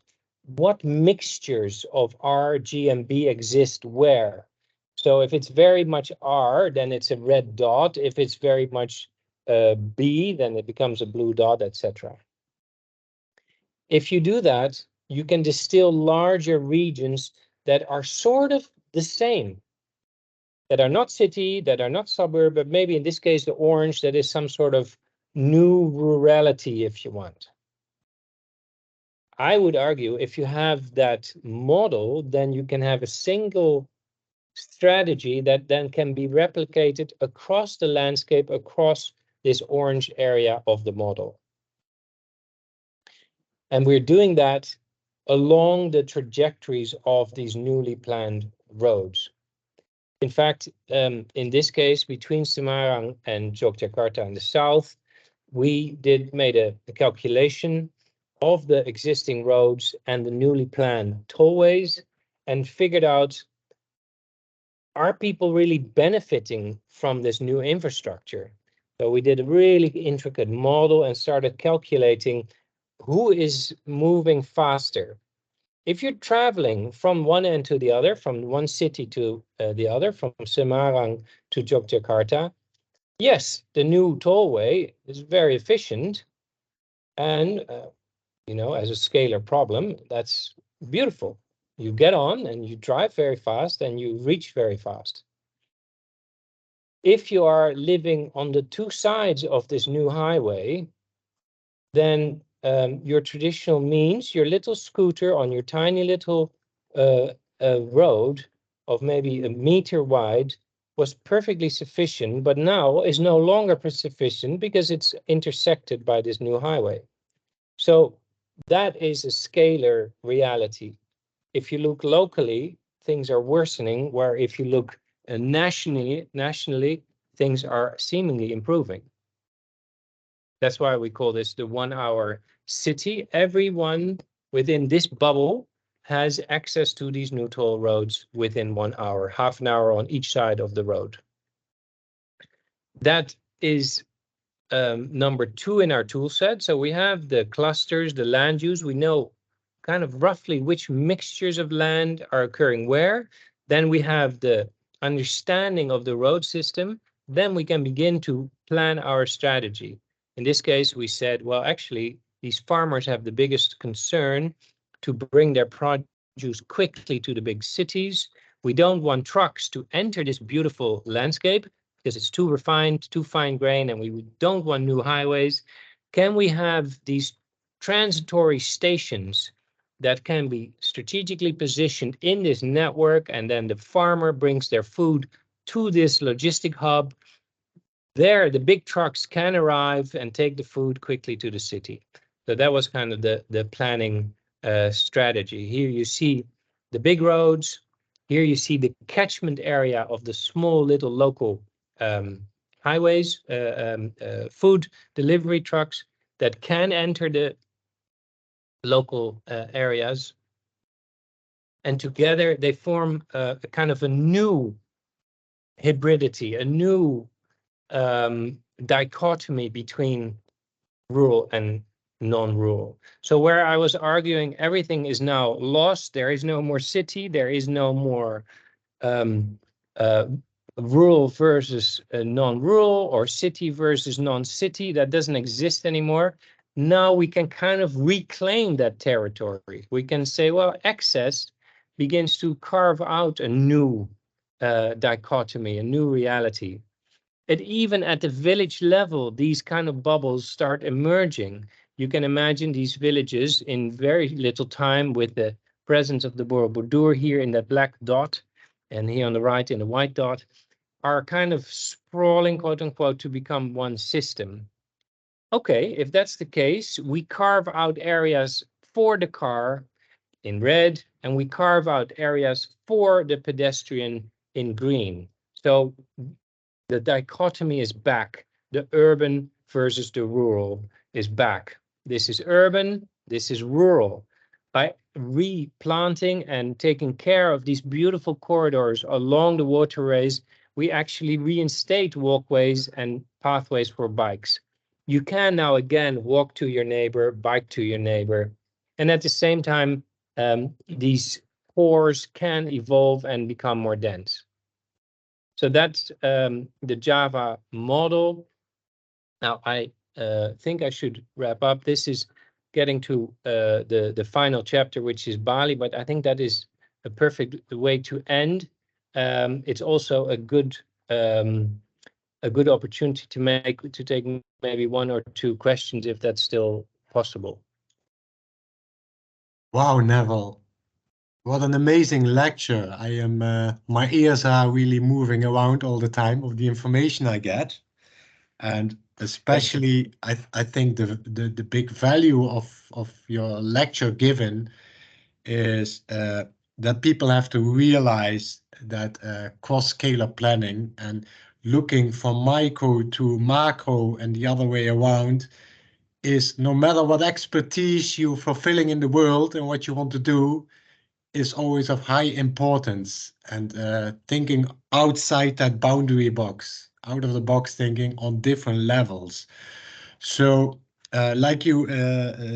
what mixtures of R, G, and B exist where. So if it's very much R, then it's a red dot. If it's very much B, then it becomes a blue dot, etc. If you do that, you can distill larger regions that are sort of the same, that are not city, that are not suburb, but maybe in this case, the orange, that is some sort of new rurality, if you want. I would argue if you have that model, then you can have a single strategy that then can be replicated across the landscape, across this orange area of the model. And we're doing that along the trajectories of these newly planned roads. In fact, in this case, between Semarang and Yogyakarta in the south, we made a calculation of the existing roads and the newly planned tollways and figured out, are people really benefiting from this new infrastructure? So we did a really intricate model and started calculating who is moving faster. If you're traveling from one end to the other, from one city to the other, from Semarang to Yogyakarta, yes, the new tollway is very efficient. And, as a scalar problem, that's beautiful. You get on and you drive very fast and you reach very fast. If you are living on the two sides of this new highway, then your traditional means, your little scooter on your tiny little road of maybe a meter wide was perfectly sufficient, but now is no longer sufficient because it's intersected by this new highway. So that is a scalar reality. If you look locally, things are worsening, where if you look nationally, things are seemingly improving. That's why we call this the 1 hour city. Everyone within this bubble has access to these new toll roads within 1 hour, half an hour on each side of the road. That is number 2 in our tool set. So we have the clusters, the land use. We know kind of roughly which mixtures of land are occurring where. Then we have the understanding of the road system. Then we can begin to plan our strategy. In this case, we said, well, actually, these farmers have the biggest concern to bring their produce quickly to the big cities. We don't want trucks to enter this beautiful landscape because it's too refined, too fine grain, and we don't want new highways. Can we have these transitory stations that can be strategically positioned in this network, and then the farmer brings their food to this logistic hub? There, the big trucks can arrive and take the food quickly to the city. So that was kind of the planning strategy. Here you see the big roads. Here you see the catchment area of the small little local highways, food delivery trucks that can enter the local areas. And together they form a kind of a new hybridity, a new dichotomy between rural and non-rural. So where I was arguing everything is now lost, there is no more city, there is no more rural versus non-rural, or city versus non-city. That doesn't exist anymore. Now we can kind of reclaim that territory. We can say, well, access begins to carve out a new dichotomy, a new reality. And even at the village level, these kind of bubbles start emerging. You can imagine these villages in very little time, with the presence of the Borobudur here in that black dot, and here on the right in the white dot, are kind of sprawling, quote unquote, to become one system. Okay, if that's the case, we carve out areas for the car in red, and we carve out areas for the pedestrian in green. So the dichotomy is back. The urban versus the rural is back. This is urban, this is rural. By replanting and taking care of these beautiful corridors along the waterways, we actually reinstate walkways and pathways for bikes. You can now again walk to your neighbor, bike to your neighbor. And at the same time, these cores can evolve and become more dense. So that's the Java model. Now, I think I should wrap up. This is getting to the final chapter, which is Bali, but I think that is a perfect way to end. It's also a good opportunity to take maybe one or two questions, if that's still possible. Wow, Neville. What an amazing lecture. My ears are really moving around all the time of the information I get. And especially, I think the big value of your lecture given is that people have to realize that cross-scalar planning and looking from micro to macro and the other way around is, no matter what expertise you're fulfilling in the world and what you want to do, is always of high importance. And thinking outside that boundary box, out of the box thinking on different levels. So like you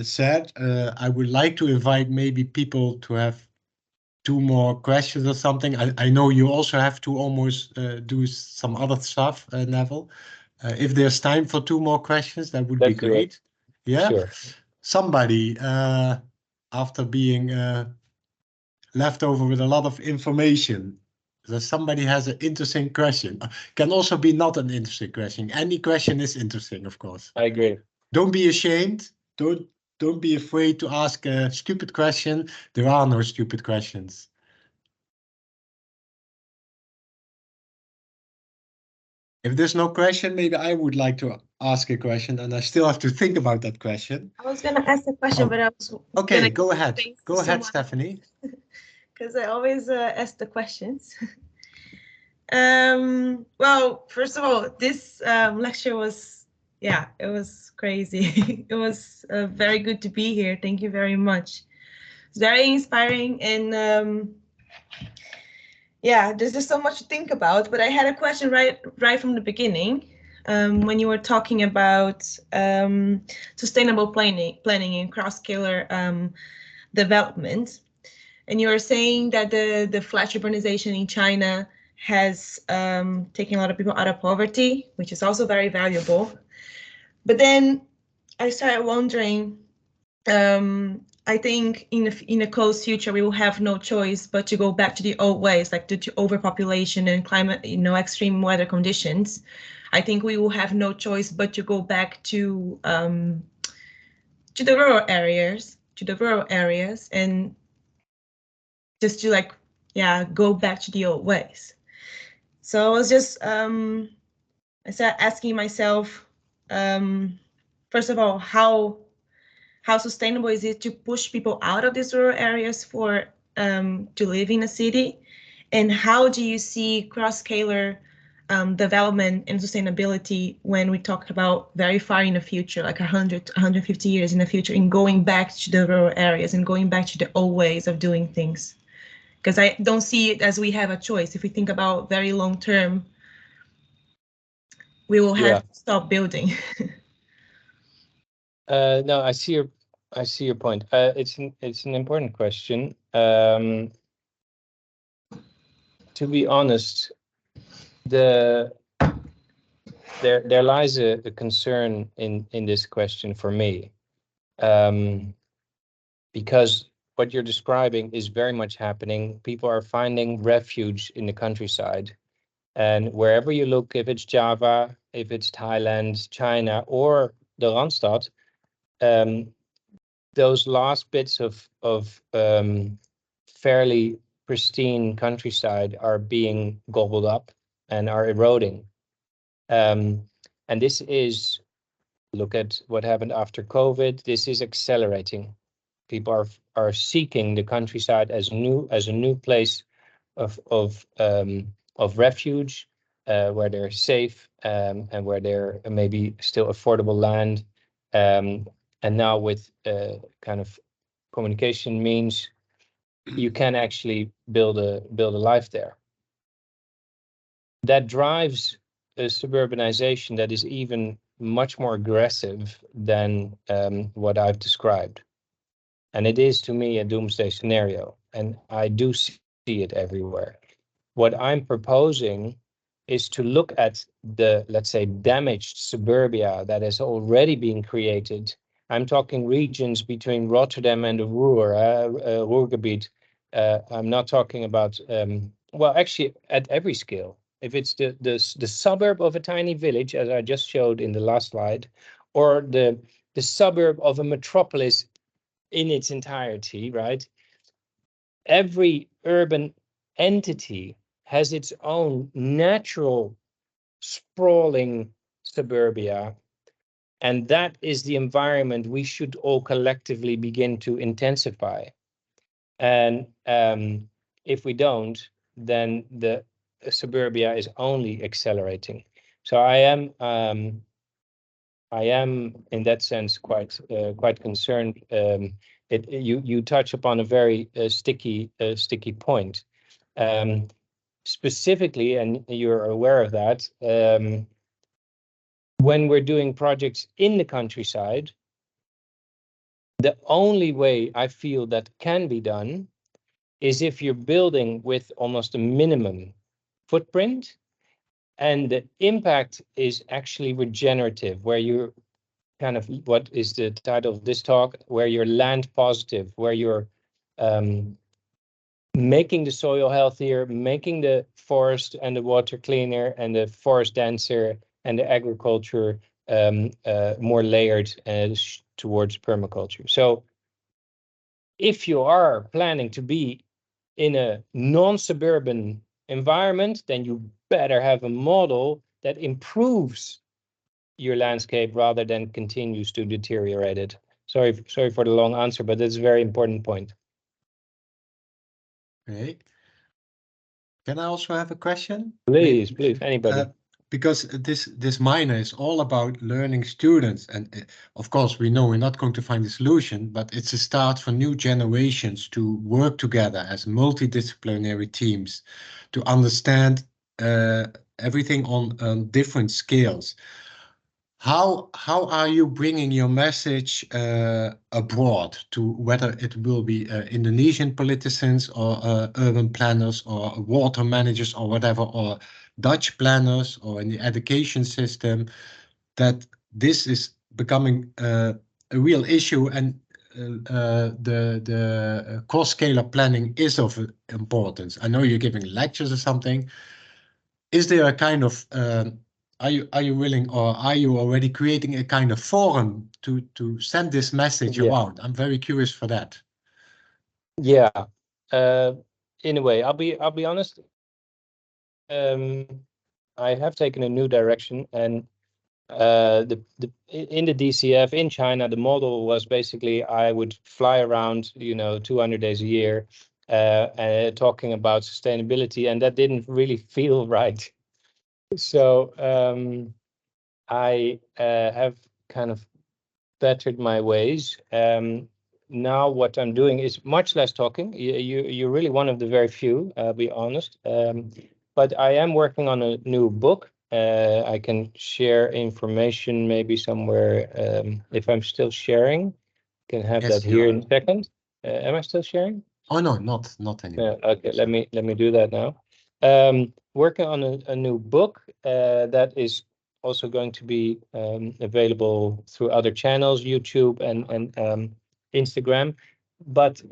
said, I would like to invite maybe people to have two more questions or something. I know you also have to almost do some other stuff, Neville. If there's time for two more questions, that would be Let's do it. great. Yeah. Sure. Somebody, after being left over with a lot of information, so somebody has an interesting question. Can also be not an interesting question. Any question is interesting, of course. I agree. Don't be ashamed. Don't be afraid to ask a stupid question. There are no stupid questions. If there's no question, maybe I would like to ask a question, and I still have to think about that question. I was gonna ask a question, but I was okay. Go ahead. Go ahead, Stephanie. Because I always ask the questions. Well, first of all, this lecture was, yeah, it was crazy. It was very good to be here. Thank you very much. It's very inspiring, and yeah, there's just so much to think about. But I had a question right from the beginning, when you were talking about sustainable planning and cross-scalar development. And you were saying that the flash urbanization in China has taken a lot of people out of poverty, which is also very valuable. But then I started wondering, I think in a close future, we will have no choice but to go back to the old ways, like due to overpopulation and climate, extreme weather conditions. I think we will have no choice but to go back to the rural areas, and just to go back to the old ways. So I was just I started asking myself, first of all, how sustainable is it to push people out of these rural areas for to live in a city, and how do you see cross-scalar development and sustainability when we talk about very far in the future, like 100 to 150 years in the future, in going back to the rural areas and going back to the old ways of doing things? Because I don't see it as we have a choice. If we think about very long term, we will have to stop building. No, I see your point. It's an important question. To be honest, there lies a concern in this question for me, because what you're describing is very much happening. People are finding refuge in the countryside, and wherever you look, if it's Java, if it's Thailand, China, or the Randstad, those last bits of fairly pristine countryside are being gobbled up and are eroding. And this is, look at what happened after COVID. This is accelerating. People are seeking the countryside as a new place of refuge, where they're safe, and where there may be still affordable land. And now with kind of communication means, you can actually build a life there. That drives a suburbanization that is even much more aggressive than what I've described. And it is, to me, a doomsday scenario, and I do see it everywhere. What I'm proposing is to look at the, let's say, damaged suburbia that has already been created. I'm talking regions between Rotterdam and the Ruhrgebiet. I'm not talking about, well, actually, at every scale. If it's the suburb of a tiny village, as I just showed in the last slide, or the suburb of a metropolis in its entirety, right? Every urban entity has its own natural sprawling suburbia, and that is the environment we should all collectively begin to intensify. And if we don't, then the suburbia is only accelerating. So I am in that sense quite concerned. You touch upon a very sticky point. Specifically, and you're aware of that, when we're doing projects in the countryside, the only way I feel that can be done is if you're building with almost a minimum footprint, and the impact is actually regenerative, where you're kind of, what is the title of this talk, where you're land positive, where you're making the soil healthier, making the forest and the water cleaner, and the forest denser, and the agriculture more layered towards permaculture. So if you are planning to be in a non-suburban environment, then you better have a model that improves your landscape rather than continues to deteriorate it. Sorry for the long answer, but that's a very important point. Okay. Can I also have a question? Please, anybody. Because this minor is all about learning students, and of course we know we're not going to find a solution, but it's a start for new generations to work together as multidisciplinary teams to understand everything on different scales. How are you bringing your message abroad, to whether it will be Indonesian politicians or urban planners or water managers or whatever, or Dutch planners or in the education system, that this is becoming a real issue, and the cross-scalar planning is of importance? I know you're giving lectures or something. Is there a kind of are you willing, or are you already creating a kind of forum to send this message around? I'm very curious for that. Yeah, in a way, I'll be honest. I have taken a new direction, and in the DCF in China, the model was basically I would fly around, 200 days a year, talking about sustainability, and that didn't really feel right. So I have kind of bettered my ways. Now what I'm doing is much less talking. You're really one of the very few, I'll be honest. But I am working on a new book. I can share information maybe somewhere, if I'm still sharing. Can have Yes, that here in a second. Am I still sharing? Oh no, not anymore. Okay, let me do that now. Working on a new book that is also going to be available through other channels, YouTube and Instagram. But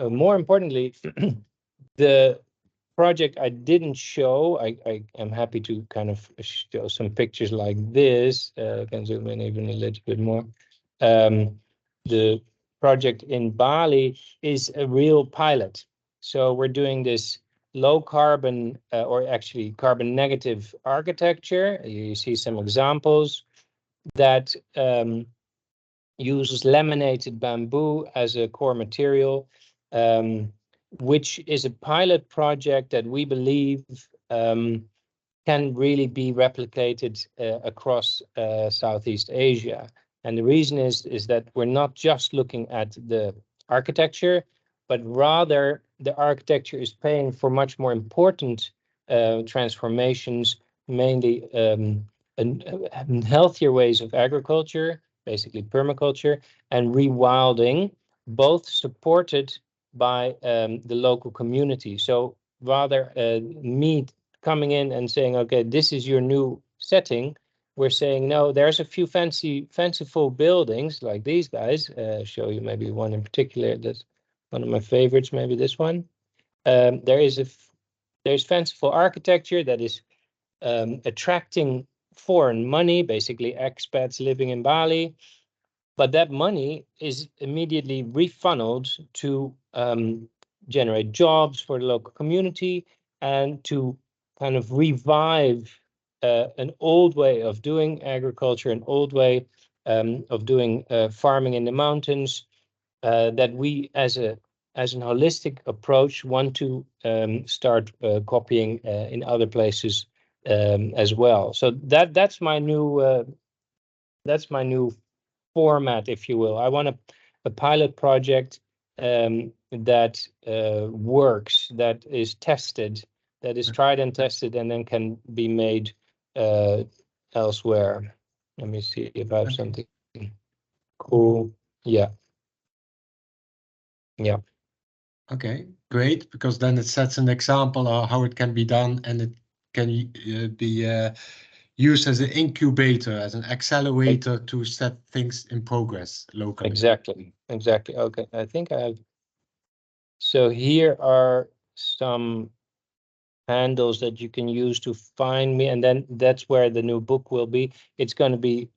more importantly, the project I didn't show, I am happy to kind of show some pictures like this. I can zoom in even a little bit more. The project in Bali is a real pilot. So we're doing this low carbon or actually carbon negative architecture. You see some examples that uses laminated bamboo as a core material, which is a pilot project that we believe can really be replicated across Southeast Asia. And the reason is that we're not just looking at the architecture, but rather the architecture is paying for much more important transformations, mainly healthier ways of agriculture, basically permaculture, and rewilding, both supported by the local community. So rather me coming in and saying, okay, this is your new setting, we're saying, no, there's a few fanciful buildings like these guys. Show you maybe one in particular. That's one of my favorites, maybe this one. There's fanciful architecture that is attracting foreign money, basically expats living in Bali. But that money is immediately refunneled to generate jobs for the local community and to kind of revive an old way of doing agriculture, an old way of doing farming in the mountains that we as an holistic approach want to start copying in other places as well. So that's my new format, if you will. I want a pilot project that works, that is tested, that is tried and tested, and then can be made elsewhere. Let me see if I have something cool. Yeah. Okay, great, because then it sets an example of how it can be done, and it can be used as an incubator, as an accelerator to set things in progress locally. Exactly. Okay, I think I have. So here are some handles that you can use to find me, and then that's where the new book will be. It's going to be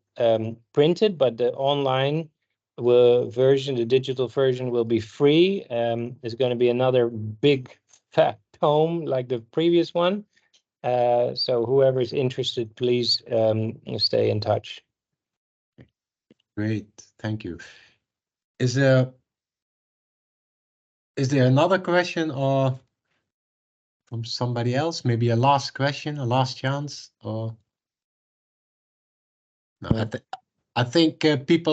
printed, but the online version, the digital version, will be free. It's going to be another big fat tome like the previous one. So whoever is interested, please stay in touch. Great, thank you. Is there another question or from somebody else? Maybe a last question, a last chance, or no? I think people